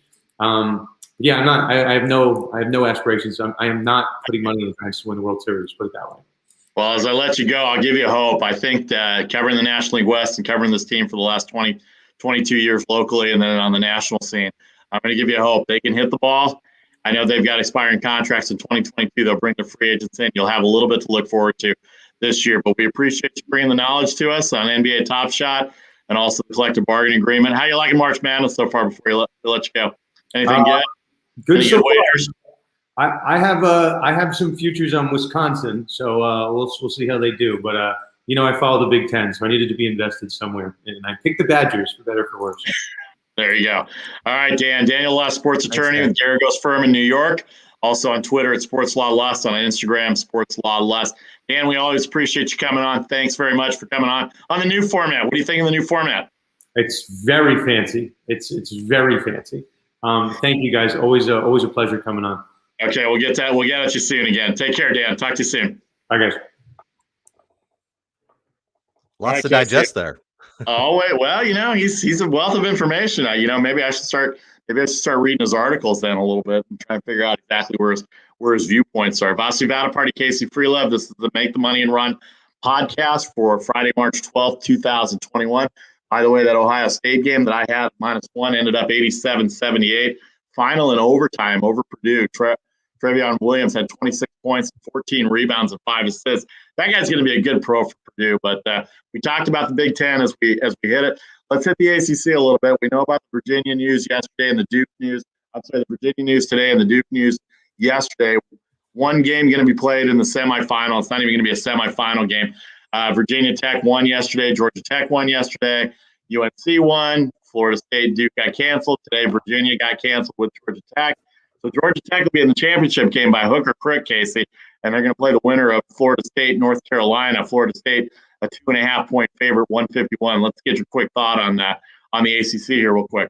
Yeah, I have no aspirations. I am not putting money in the Giants to win the World Series, put it that way. Well, as I let you go, I'll give you hope. I think that covering the National League West and covering this team for the last 22 years locally and then on the national scene, I'm going to give you hope. They can hit the ball. I know they've got expiring contracts in 2022. They'll bring the free agents in. You'll have a little bit to look forward to this year. But we appreciate you bringing the knowledge to us on NBA Top Shot and also the collective bargaining agreement. How you liking March Madness so far before we let you go? Anything good? Good Any so good far. wagers? I have some futures on Wisconsin, so we'll see how they do. But I follow the Big Ten, so I needed to be invested somewhere, and I picked the Badgers for better or for worse. There you go. All right, Dan. Daniel Lust, sports attorney with Garagos Firm in New York. Also on Twitter at Sports Law Lust, on Instagram, Sports Law Lust. Dan, we always appreciate you coming on. Thanks very much for coming on the new format. What do you think of the new format? It's very fancy. It's very fancy. Thank you guys. Always a pleasure coming on. Okay, we'll get at you soon again. Take care, Dan. Talk to you soon. Bye, guys. Lots to digest there. Oh wait, well, he's a wealth of information. Maybe I should start reading his articles then a little bit and try to figure out exactly where his viewpoints are. Vasu Vataparte, Casey Freelove. This is the Make the Money and Run podcast for Friday, March 12th, 2021. By the way, that Ohio State game that I had -1 ended up 87-78. Final in overtime over Purdue. Trevion Williams had 26 points, 14 rebounds, and 5 assists. That guy's going to be a good pro for Purdue. But we talked about the Big Ten as we hit it. Let's hit the ACC a little bit. We know about the Virginia news yesterday and the Duke news. The Virginia news today and the Duke news yesterday. One game going to be played in the semifinal. It's not even going to be a semifinal game. Virginia Tech won yesterday. Georgia Tech won yesterday. UNC won. Florida State, Duke got canceled. Today, Virginia got canceled with Georgia Tech. So Georgia Tech will be in the championship game by hook or crook, Casey, and they're going to play the winner of Florida State, North Carolina. Florida State, a 2.5-point favorite, 151. Let's get your quick thought on that on the ACC here real quick.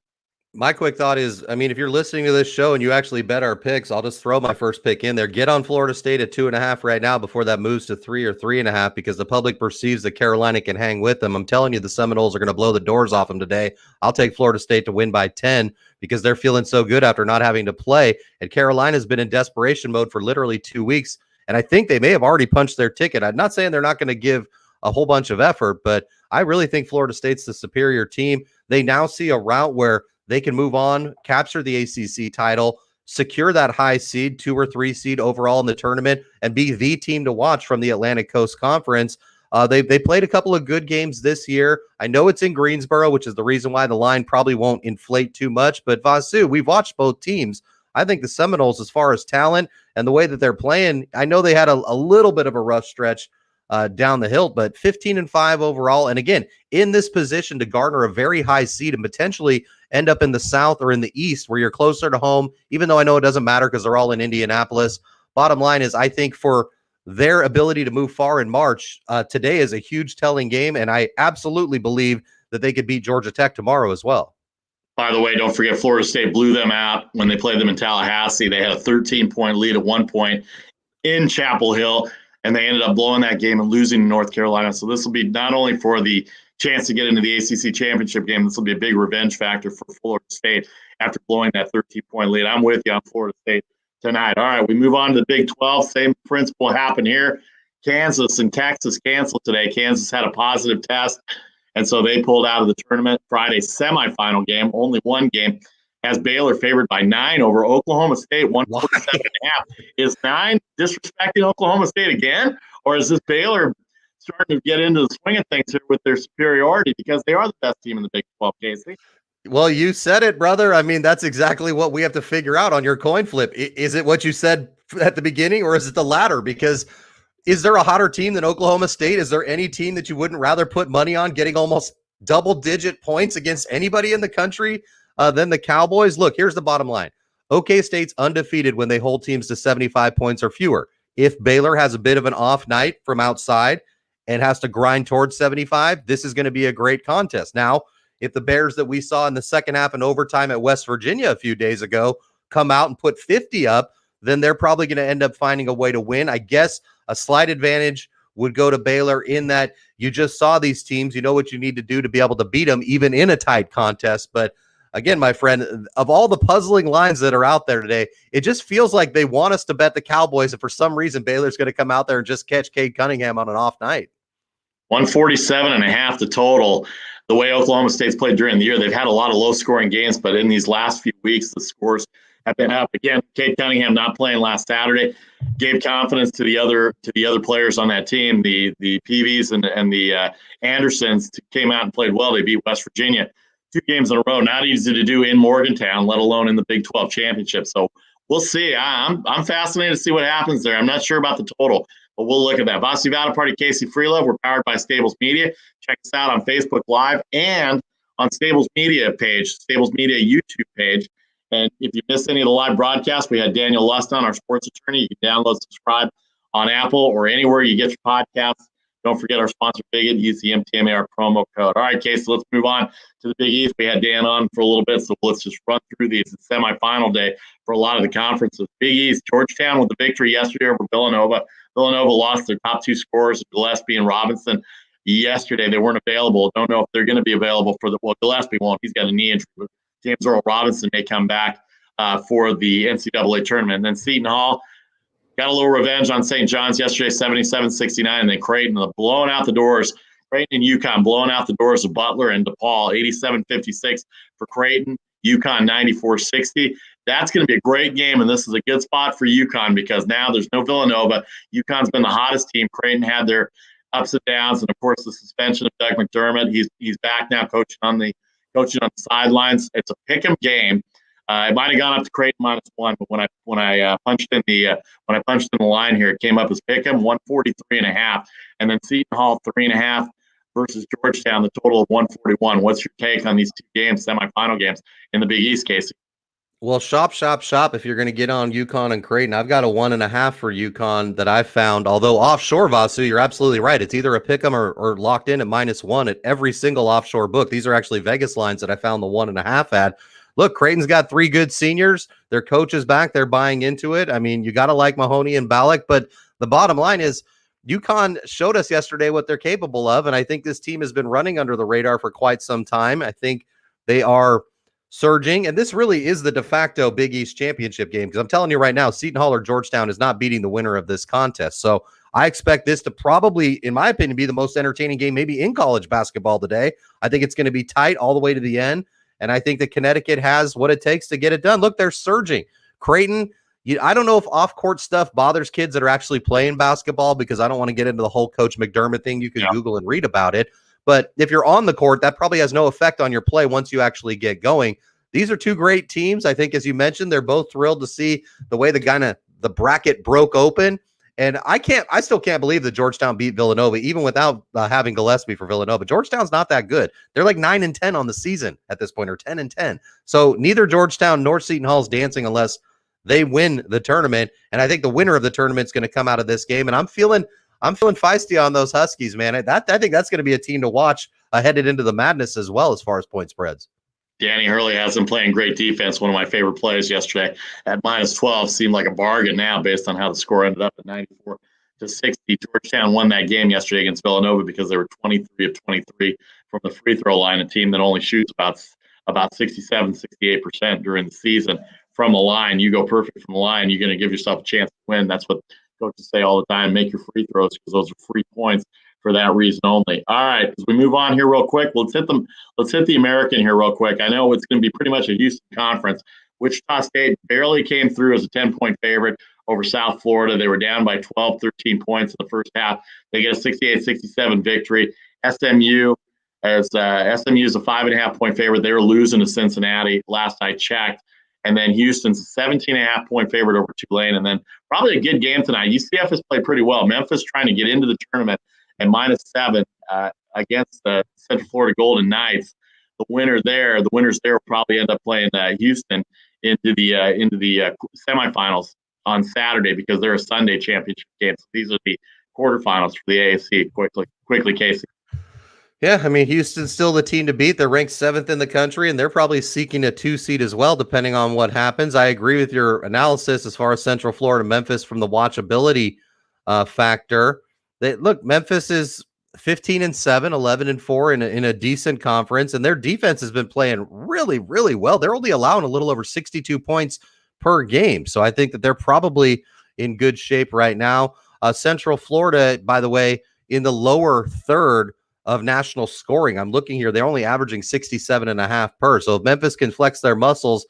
My quick thought is, if you're listening to this show and you actually bet our picks, I'll just throw my first pick in there. Get on Florida State at 2.5 right now before that moves to 3 or 3.5 because the public perceives that Carolina can hang with them. I'm telling you, the Seminoles are going to blow the doors off them today. I'll take Florida State to win by 10 because they're feeling so good after not having to play. And Carolina's been in desperation mode for literally 2 weeks. And I think they may have already punched their ticket. I'm not saying they're not going to give a whole bunch of effort, but I really think Florida State's the superior team. They now see a route where they can move on, capture the ACC title, secure that high seed, 2 or 3 seed overall in the tournament, and be the team to watch from the Atlantic Coast Conference. They played a couple of good games this year. I know it's in Greensboro, which is the reason why the line probably won't inflate too much. But Vasu, we've watched both teams. I think the Seminoles, as far as talent and the way that they're playing, I know they had a little bit of a rough stretch down the hill, but 15-5 overall. And again, in this position to garner a very high seed and potentially end up in the South or in the East where you're closer to home, even though I know it doesn't matter because they're all in Indianapolis. Bottom line is I think for their ability to move far in March, today is a huge telling game. And I absolutely believe that they could beat Georgia Tech tomorrow as well. By the way, don't forget Florida State blew them out when they played them in Tallahassee. They had a 13-point lead at one point in Chapel Hill, and they ended up blowing that game and losing to North Carolina. So this will be not only for the chance to get into the ACC championship game, this will be a big revenge factor for Florida State after blowing that 13-point lead. I'm with you on Florida State tonight. All right, we move on to the Big 12. Same principle happened here. Kansas and Texas canceled today. Kansas had a positive test, and so they pulled out of the tournament. Friday's semifinal game, only one game, has Baylor favored by 9 over Oklahoma State, 147.5. Is 9 disrespecting Oklahoma State again? Or is this Baylor starting to get into the swing of things here with their superiority because they are the best team in the Big 12, Casey? Well, you said it, brother. I mean, that's exactly what we have to figure out on your coin flip. Is it what you said at the beginning, or is it the latter? Because is there a hotter team than Oklahoma State? Is there any team that you wouldn't rather put money on getting almost double-digit points against anybody in the country than the Cowboys? Look, here's the bottom line. OK State's undefeated when they hold teams to 75 points or fewer. If Baylor has a bit of an off night from outside and has to grind towards 75, this is going to be a great contest. Now, if the Bears that we saw in the second half and overtime at West Virginia a few days ago come out and put 50 up, then they're probably going to end up finding a way to win. I guess a slight advantage would go to Baylor in that you just saw these teams. You know what you need to do to be able to beat them, even in a tight contest. But again, my friend, of all the puzzling lines that are out there today, it just feels like they want us to bet the Cowboys, and for some reason, Baylor's going to come out there and just catch Cade Cunningham on an off night. 147.5 the total. The way Oklahoma State's played during the year, they've had a lot of low-scoring games, but in these last few weeks, the scores have been up. Again, Cade Cunningham not playing last Saturday gave confidence to the other players on that team. The Peavies and the Andersons came out and played well. They beat West Virginia 2 games in a row. Not easy to do in Morgantown, let alone in the Big 12 championship. So we'll see. I'm fascinated to see what happens there. I'm not sure about the total, but we'll look at that. Vasi Vada Party, Casey Freelove. We're powered by Stables Media. Check us out on Facebook Live and on Stables Media page, Stables Media YouTube page. And if you missed any of the live broadcasts, we had Daniel Lust on, our sports attorney. You can download, subscribe on Apple or anywhere you get your podcasts. Don't forget our sponsor, Bigot. Use the MTMAR promo code. All right, Casey, let's move on to the Big East. We had Dan on for a little bit, so let's just run through these. It's semifinal day for a lot of the conferences. Big East, Georgetown with the victory yesterday over Villanova. Villanova lost their top 2 scorers, Gillespie and Robinson, yesterday. They weren't available. Don't know if they're going to be available for Gillespie won't. He's got a knee injury. But James Earl Robinson may come back for the NCAA tournament. And then Seton Hall got a little revenge on St. John's yesterday, 77-69. And then Creighton blowing out the doors. Creighton and UConn blowing out the doors of Butler and DePaul, 87-56 for Creighton. UConn 94-60. That's going to be a great game, and this is a good spot for UConn because now there's no Villanova. UConn's been the hottest team. Creighton had their ups and downs, and of course the suspension of Doug McDermott. He's back now coaching on the sidelines. It's a pick'em game. It might have gone up to Creighton -1, but when I punched in the line here, it came up as pick'em 143.5, and then Seton Hall 3.5 versus Georgetown, the total of 141. What's your take on these 2 games, semifinal games in the Big East, Casey? Well, shop if you're going to get on UConn and Creighton. I've got a 1.5 for UConn that I've found, although offshore, Vasu, you're absolutely right. It's either a pick'em or locked in at -1 at every single offshore book. These are actually Vegas lines that I found the 1.5 at. Look, Creighton's got 3 good seniors. Their coach is back. They're buying into it. I mean, you got to like Mahoney and Ballack, but the bottom line is UConn showed us yesterday what they're capable of, and I think this team has been running under the radar for quite some time. I think they are surging, and this really is the de facto Big East championship game because I'm telling you right now, Seton Hall or Georgetown is not beating the winner of this contest. So I expect this to probably, in my opinion, be the most entertaining game maybe in college basketball today. I think it's going to be tight all the way to the end, and I think that Connecticut has what it takes to get it done. Look, they're surging. Creighton, I don't know if off-court stuff bothers kids that are actually playing basketball because I don't want to get into the whole Coach McDermott thing. You can Google and read about it. But if you're on the court, that probably has no effect on your play once you actually get going. These are 2 great teams. I think, as you mentioned, they're both thrilled to see the way the bracket broke open. And I still can't believe that Georgetown beat Villanova, even without having Gillespie for Villanova. Georgetown's not that good. They're like 9-10 on the season at this point, or 10-10. So neither Georgetown nor Seton Hall's dancing unless they win the tournament. And I think the winner of the tournament is going to come out of this game. And I'm feeling feisty on those Huskies, man. I think that's going to be a team to watch headed into the madness as well as far as point spreads. Danny Hurley has been playing great defense. One of my favorite plays yesterday at -12 seemed like a bargain now based on how the score ended up at 94-60. Georgetown won that game yesterday against Villanova because they were 23 of 23 from the free throw line, a team that only shoots about 67, 68% during the season from the line. You go perfect from the line, you're going to give yourself a chance to win. That's what coaches say all the time, make your free throws because those are free points for that reason only. All right, as we move on here real quick, let's hit the American here real quick. I know it's going to be pretty much a Houston conference. Wichita State barely came through as a 10-point favorite over South Florida. They were down by 12, 13 points in the first half. They get a 68-67 victory. SMU is a 5.5-point favorite. They were losing to Cincinnati last I checked. And then Houston's a 17.5-point favorite over Tulane. And then probably a good game tonight. UCF has played pretty well. Memphis trying to get into the tournament at -7 against the Central Florida Golden Knights. The winners there will probably end up playing Houston into the semifinals on Saturday because they're a Sunday championship game. So these are the quarterfinals for the AAC. Quickly, Casey. Yeah, I mean, Houston's still the team to beat. They're ranked 7th in the country, and they're probably seeking a 2 seed as well, depending on what happens. I agree with your analysis as far as Central Florida, Memphis from the watchability factor. Look, Memphis is 15-7, 11-4 in a decent conference, and their defense has been playing really, really well. They're only allowing a little over 62 points per game, so I think that they're probably in good shape right now. Central Florida, by the way, in the lower third of national scoring. I'm looking here. They're only averaging 67.5 per. So if Memphis can flex their muscles,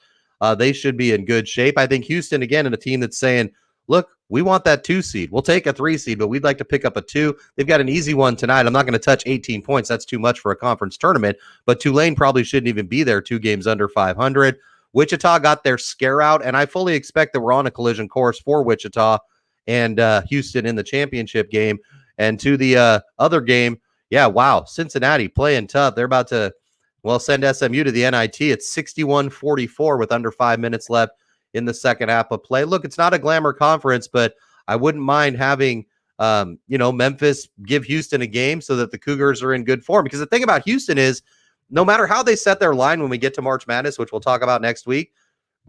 they should be in good shape. I think Houston, again, in a team that's saying, look, we want that 2 seed. We'll take a 3 seed, but we'd like to pick up a 2. They've got an easy one tonight. I'm not going to touch 18 points. That's too much for a conference tournament, but Tulane probably shouldn't even be there 2 games under 500. Wichita got their scare out, and I fully expect that we're on a collision course for Wichita and Houston in the championship game. And to the other game, yeah, wow, Cincinnati playing tough. They're about to, send SMU to the NIT. It's 61-44 with under 5 minutes left in the second half of play. Look, it's not a glamour conference, but I wouldn't mind having, Memphis give Houston a game so that the Cougars are in good form. Because the thing about Houston is, no matter how they set their line when we get to March Madness, which we'll talk about next week,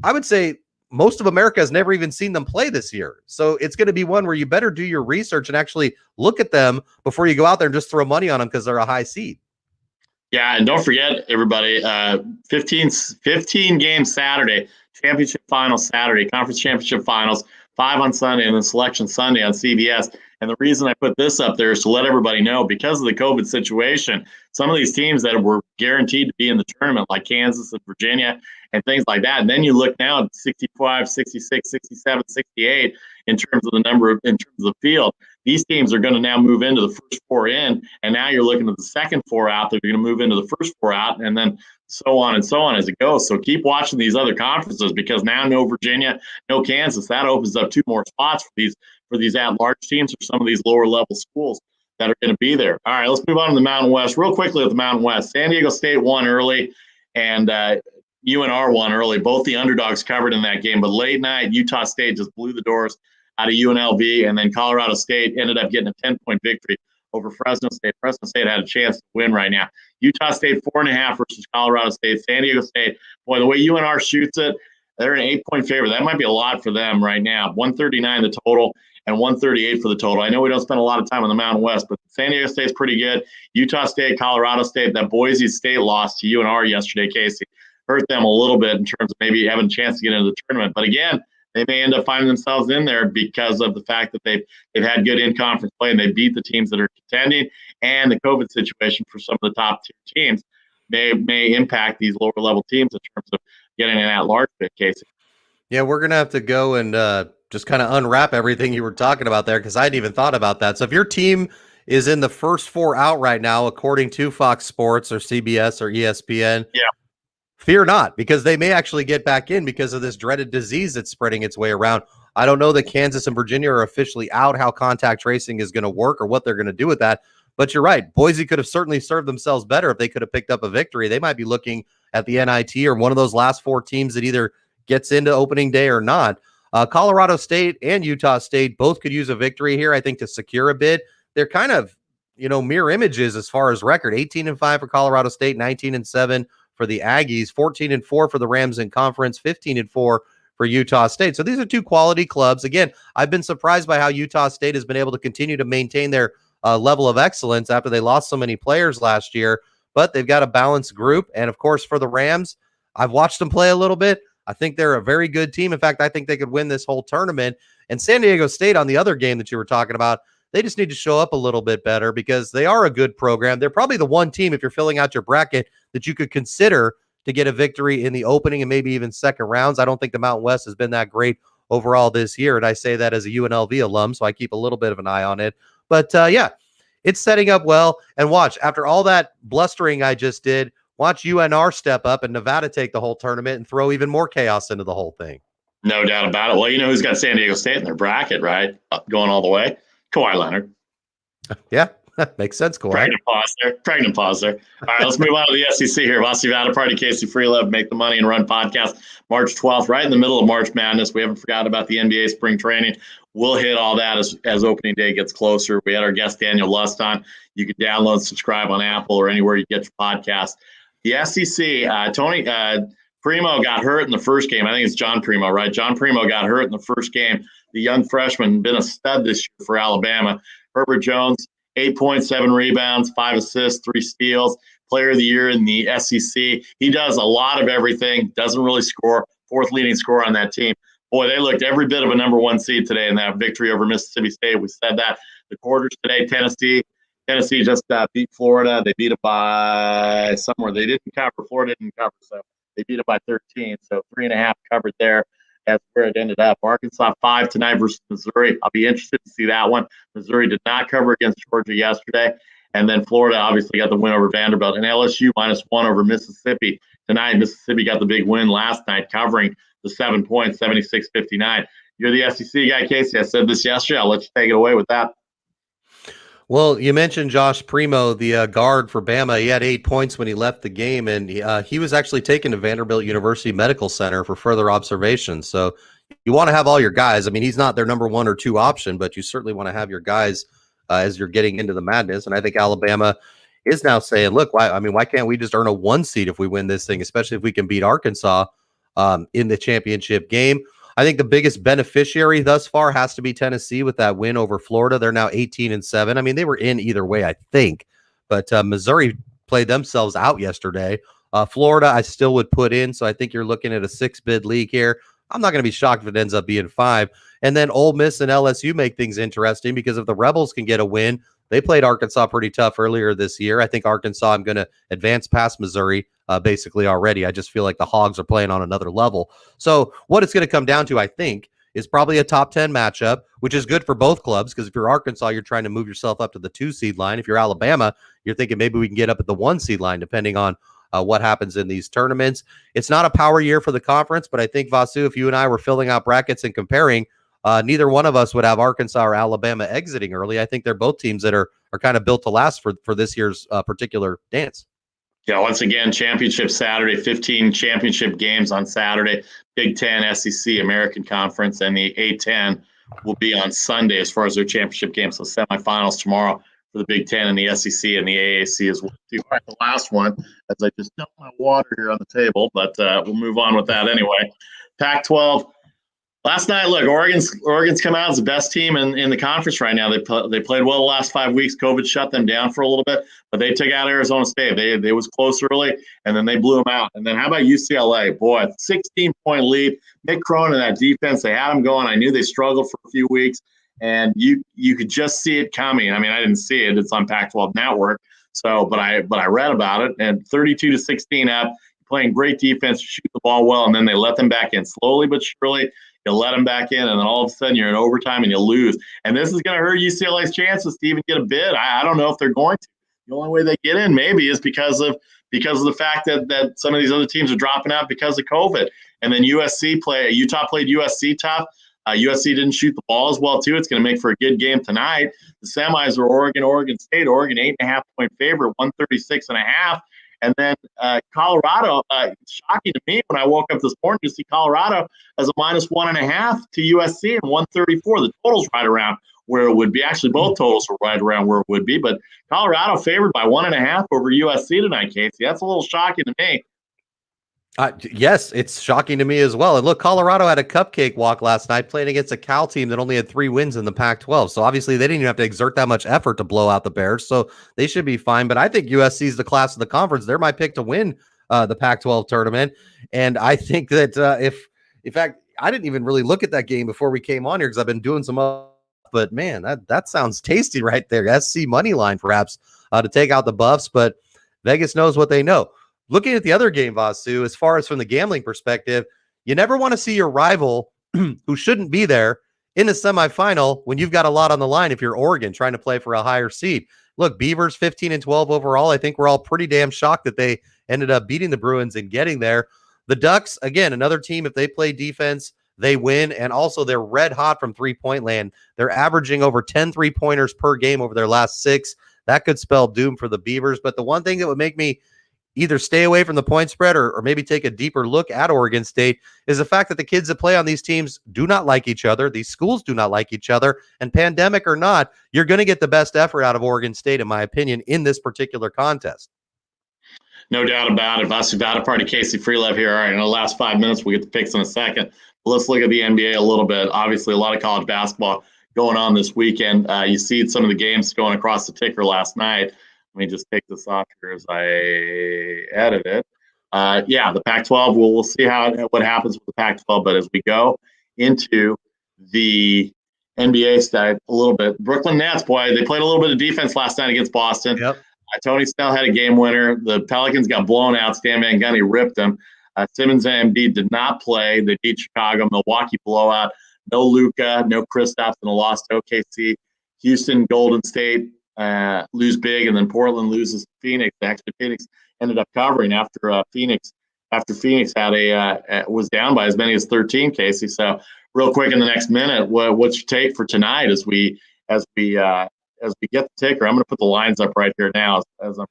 I would say most of America has never even seen them play this year. So it's going to be one where you better do your research and actually look at them before you go out there and just throw money on them because they're a high seed. Yeah, and don't forget, everybody, 15 games Saturday, championship finals Saturday, conference championship finals, 5 on Sunday, and then selection Sunday on CBS. And the reason I put this up there is to let everybody know, because of the COVID situation, some of these teams that were guaranteed to be in the tournament, like Kansas and Virginia and things like that, and then you look now at 65, 66, 67, 68 in terms of the field. These teams are going to now move into the first 4 in, and now you're looking at the second 4 out. They're going to move into the first 4 out, and then so on as it goes. So keep watching these other conferences, because now no Virginia, no Kansas. That opens up 2 more spots for these at-large teams or some of these lower-level schools that are going to be there. All right, let's move on to the Mountain West. Real quickly with the Mountain West, San Diego State won early, and UNR won early. Both the underdogs covered in that game, but late night, Utah State just blew the doors out of UNLV, and then Colorado State ended up getting a 10-point victory over Fresno State. Fresno State had a chance to win right now. Utah State 4.5 versus Colorado State. San Diego State, boy, the way UNR shoots it, they're an 8-point favorite. That might be a lot for them right now. 139 the total and 138 for the total. I know we don't spend a lot of time on the Mountain West, but San Diego State's pretty good. Utah State, Colorado State, that Boise State loss to UNR yesterday, Casey, hurt them a little bit in terms of maybe having a chance to get into the tournament. But again, they may end up finding themselves in there because of the fact that they've had good in-conference play and they beat the teams that are contending, and the COVID situation for some of the top-tier teams may impact these lower-level teams in terms of getting an at-large bid, Casey. Yeah, we're going to have to go and just kind of unwrap everything you were talking about there, because I hadn't even thought about that. So if your team is in the first 4 out right now, according to Fox Sports or CBS or ESPN, yeah, fear not, because they may actually get back in because of this dreaded disease that's spreading its way around. I don't know that Kansas and Virginia are officially out, how contact tracing is going to work or what they're going to do with that. But you're right. Boise could have certainly served themselves better if they could have picked up a victory. They might be looking at the NIT or one of those last 4 teams that either gets into opening day or not. Colorado State and Utah State both could use a victory here, I think, to secure a bid. They're kind of, mirror images as far as record. 18-5 for Colorado State, 19-7 for the Aggies, 14-4 for the Rams in conference, 15-4 for Utah State. So these are 2 quality clubs. Again, I've been surprised by how Utah State has been able to continue to maintain their level of excellence after they lost so many players last year, but they've got a balanced group. And of course, for the Rams, I've watched them play a little bit. I think they're a very good team. In fact, I think they could win this whole tournament. And San Diego State, on the other game that you were talking about, they just need to show up a little bit better because they are a good program. They're probably the one team, if you're filling out your bracket, that you could consider to get a victory in the opening and maybe even second rounds. I don't think the Mountain West has been that great overall this year. And I say that as a UNLV alum, so I keep a little bit of an eye on it. But yeah, it's setting up well. And watch, after all that blustering I just did, watch UNR step up and Nevada take the whole tournament and throw even more chaos into the whole thing. No doubt about it. Well, you know who's got San Diego State in their bracket, right? Going all the way. Kawhi Leonard. Yeah, that makes sense, Kawhi. Pregnant pause there. All right, let's move on to the SEC here. Vasi Vada Party, Casey Freelove, Make the Money and Run podcast, March 12th, right in the middle of March Madness. We haven't forgotten about the NBA spring training. We'll hit all that as opening day gets closer. We had our guest Daniel Lust on. You can download and subscribe on Apple or anywhere you get your podcast. The SEC, Tony Primo got hurt in the first game. I think it's John Primo, right? John Primo got hurt in the first game. The young freshman, been a stud this year for Alabama. Herbert Jones, 8 points, 7 rebounds, 5 assists, 3 steals. Player of the year in the SEC. He does a lot of everything, doesn't really score. 4th leading scorer on that team. Boy, they looked every bit of a number 1 seed today in that victory over Mississippi State. We said that. The quarters today, Tennessee just beat Florida. They beat it by somewhere. They didn't cover. Florida didn't cover, so they beat it by 13. So 3.5 covered there. That's where it ended up. Arkansas 5 tonight versus Missouri. I'll be interested to see that one. Missouri did not cover against Georgia yesterday. And then Florida obviously got the win over Vanderbilt. And LSU -1 over Mississippi. Tonight, Mississippi got the big win last night, covering the 7 points, 76-59. You're the SEC guy, Casey. I said this yesterday. I'll let you take it away with that. Well, you mentioned Josh Primo, the guard for Bama. He had 8 points when he left the game, and he was actually taken to Vanderbilt University Medical Center for further observation. So you want to have all your guys. I mean, he's not their number 1 or 2 option, but you certainly want to have your guys as you're getting into the madness. And I think Alabama is now saying, look, why can't we just earn a 1 seed if we win this thing, especially if we can beat Arkansas in the championship game? I think the biggest beneficiary thus far has to be Tennessee with that win over Florida. They're now 18-7. I mean, they were in either way, I think. But Missouri played themselves out yesterday. Florida, I still would put in. So I think you're looking at a 6-bid league here. I'm not going to be shocked if it ends up being 5. And then Ole Miss and LSU make things interesting because if the Rebels can get a win, they played Arkansas pretty tough earlier this year. I think Arkansas, I'm going to advance past Missouri basically already. I just feel like the Hogs are playing on another level. So what it's going to come down to, I think, is probably a top 10 matchup, which is good for both clubs because if you're Arkansas, you're trying to move yourself up to the 2 seed line. If you're Alabama, you're thinking maybe we can get up at the 1 seed line depending on what happens in these tournaments. It's not a power year for the conference, but I think, Vasu, if you and I were filling out brackets and comparing, neither one of us would have Arkansas or Alabama exiting early. I think they're both teams that are kind of built to last for this year's particular dance. Yeah, once again, championship Saturday, 15 championship games on Saturday, Big Ten, SEC, American Conference, and the A-10 will be on Sunday as far as their championship games. So semifinals tomorrow for the Big Ten and the SEC and the AAC as well. All right, the last one, as I just dumped my water here on the table, but we'll move on with that anyway. Pac-12. Last night, look, Oregon's come out as the best team in the conference right now. They played well the last 5 weeks. COVID shut them down for a little bit, but they took out Arizona State. They was close early, and then they blew them out. And then how about UCLA? Boy, 16-point lead. Nick Cronin, that defense, they had them going. I knew they struggled for a few weeks, and you could just see it coming. I mean, I didn't see it. It's on Pac-12 Network. So, but I read about it, and 32-16 up, playing great defense, shoot the ball well, and then they let them back in slowly but surely. You let them back in, and then all of a sudden you're in overtime and you lose. And this is going to hurt UCLA's chances to even get a bid. I don't know if they're going to. The only way they get in maybe is because of the fact that some of these other teams are dropping out because of COVID. And then Utah played USC tough. USC didn't shoot the ball as well too. It's going to make for a good game tonight. The semis are Oregon State. Oregon 8.5-point favorite, 136.5. And then Colorado, shocking to me when I woke up this morning to see Colorado as a -1.5 to USC and 134. The total's right around where it would be. Actually, both totals are right around where it would be. But Colorado favored by 1.5 over USC tonight, Casey. That's a little shocking to me. Yes, it's shocking to me as well. And look, Colorado had a cupcake walk last night playing against a Cal team that only had 3 wins in the Pac-12. So obviously they didn't even have to exert that much effort to blow out the Bears. So they should be fine. But I think USC is the class of the conference. They're my pick to win the Pac-12 tournament. And I think that in fact, I didn't even really look at that game before we came on here because I've been doing some other, but man, that sounds tasty right there. SC money line perhaps to take out the Buffs, but Vegas knows what they know. Looking at the other game, Vasu, as far as from the gambling perspective, you never want to see your rival who shouldn't be there in the semifinal when you've got a lot on the line if you're Oregon trying to play for a higher seed. Look, Beavers 15-12 overall. I think we're all pretty damn shocked that they ended up beating the Bruins and getting there. The Ducks, again, another team, if they play defense, they win. And also they're red hot from three-point land. They're averaging over 10 3-pointers per game over their last 6. That could spell doom for the Beavers. But the one thing that would make me either stay away from the point spread or maybe take a deeper look at Oregon State is the fact that the kids that play on these teams do not like each other. These schools do not like each other. And pandemic or not, you're going to get the best effort out of Oregon State, in my opinion, in this particular contest. No doubt about it. Vasu Party, Casey Freelove here. All right, in the last 5 minutes, we'll get the picks in a second. But let's look at the NBA a little bit. Obviously, a lot of college basketball going on this weekend. You see some of the games going across the ticker last night. Let me just take this off here as I edit it. The Pac-12, we'll see what happens with the Pac-12. But as we go into the NBA side a little bit, Brooklyn Nets, boy, they played a little bit of defense last night against Boston. Yep. Tony Snell had a game winner. The Pelicans got blown out. Stan Van Gundy ripped them. Simmons and Embiid did not play. They beat Chicago. Milwaukee blowout. No Luka, no Kristaps, and a loss to OKC. Houston, Golden State lose big, and then Portland loses to Phoenix. Actually, Phoenix ended up covering after Phoenix had was down by as many as 13. Casey. So real quick in the next minute, what's your take for tonight as we get the ticker? I'm going to put the lines up right here now as I'm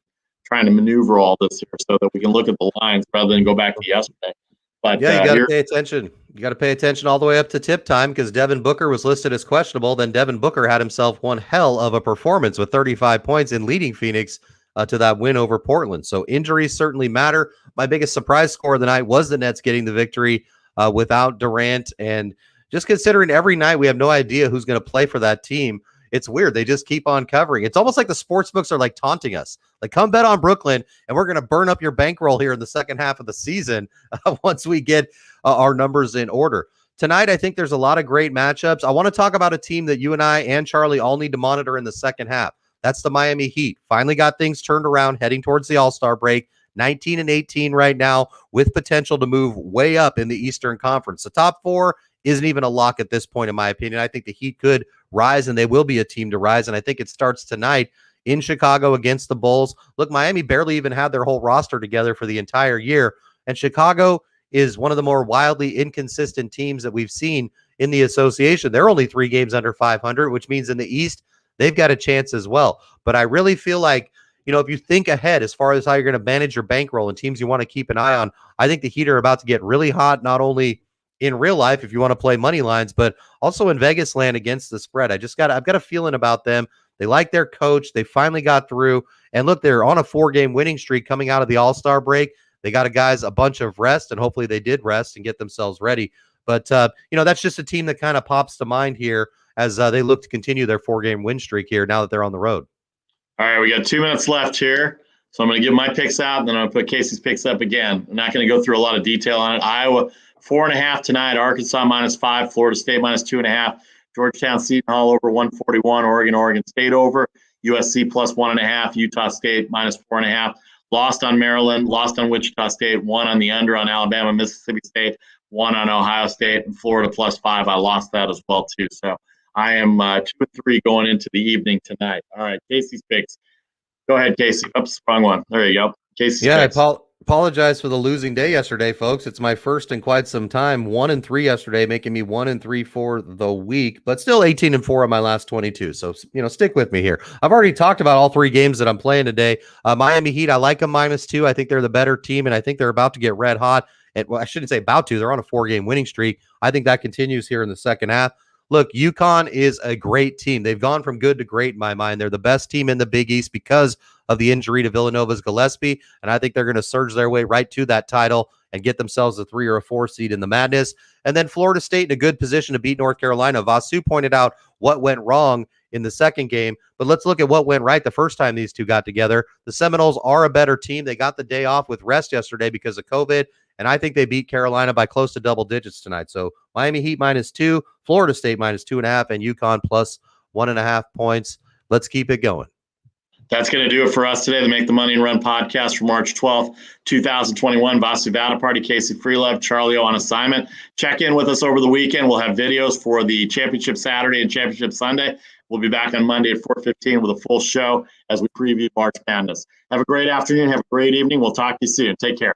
trying to maneuver all this here so that we can look at the lines rather than go back to yesterday. But yeah, you got to pay attention. You got to pay attention all the way up to tip time because Devin Booker was listed as questionable. Then Devin Booker had himself one hell of a performance with 35 points in leading Phoenix to that win over Portland. So injuries certainly matter. My biggest surprise score of the night was the Nets getting the victory without Durant. And just considering every night we have no idea who's going to play for that team, it's weird. They just keep on covering. It's almost like the sports books are like taunting us. Like, come bet on Brooklyn, and we're going to burn up your bankroll here in the second half of the season once we get our numbers in order. Tonight, I think there's a lot of great matchups. I want to talk about a team that you and I and Charlie all need to monitor in the second half. That's the Miami Heat. Finally got things turned around, heading towards the All-Star break. 19-18 right now, with potential to move way up in the Eastern Conference. The top 4 isn't even a lock at this point, in my opinion. I think the Heat could rise, and they will be a team to rise, and I think it starts tonight in Chicago against the Bulls. Look, Miami barely even had their whole roster together for the entire year, and Chicago is one of the more wildly inconsistent teams that we've seen in the association. They're only 3 games under 500, which means in the East, they've got a chance as well. But I really feel like, if you think ahead as far as how you're going to manage your bankroll and teams you want to keep an eye on, I think the Heat are about to get really hot, not only in real life if you want to play money lines, but also in Vegas land against the spread. I've got a feeling about them. They like their coach. They finally got through. And look, they're on a 4-game winning streak coming out of the All-Star break. They got a bunch of rest, and hopefully they did rest and get themselves ready. But, that's just a team that kind of pops to mind here as they look to continue their 4-game win streak here now that they're on the road. All right, we got 2 minutes left here. So I'm going to give my picks out, and then I'm going to put Casey's picks up again. I'm not going to go through a lot of detail on it. Iowa, 4.5 tonight. Arkansas -5. Florida State -2.5. Georgetown Seton Hall over 141. Oregon State over. USC +1.5. Utah State -4.5. Lost on Maryland. Lost on Wichita State. 1 on the under on Alabama. Mississippi State. 1 on Ohio State. And Florida +5. I lost that as well, too. So I am 2-3 going into the evening tonight. All right, Casey's picks. Go ahead, Casey. Oops, wrong one. There you go. Casey's picks. I apologize for the losing day yesterday, folks. It's my first in quite some time. 1-3 yesterday, making me 1-3 for the week, but still 18-4 on my last 22. So, stick with me here. I've already talked about all 3 games that I'm playing today. Miami Heat, I like them -2. I think they're the better team, and I think they're about to get red hot. And I shouldn't say about to. They're on a 4-game winning streak. I think that continues here in the second half. Look, UConn is a great team. They've gone from good to great in my mind. They're the best team in the Big East because of the injury to Villanova's Gillespie, and I think they're going to surge their way right to that title and get themselves a 3 or a 4 seed in the Madness. And then Florida State in a good position to beat North Carolina. Vasu pointed out what went wrong in the second game, but let's look at what went right the first time these two got together. The Seminoles are a better team. They got the day off with rest yesterday because of COVID, And I think they beat Carolina by close to double digits tonight. So Miami Heat -2, Florida State -2.5, and UConn plus 1.5 points. Let's keep it going. That's going to do it for us today. The Make the Money and Run podcast for March 12th, 2021. Vasu Vada Party, Casey Freelove, Charlie O on assignment. Check in with us over the weekend. We'll have videos for the Championship Saturday and Championship Sunday. We'll be back on Monday at 4:15 with a full show as we preview March Madness. Have a great afternoon. Have a great evening. We'll talk to you soon. Take care.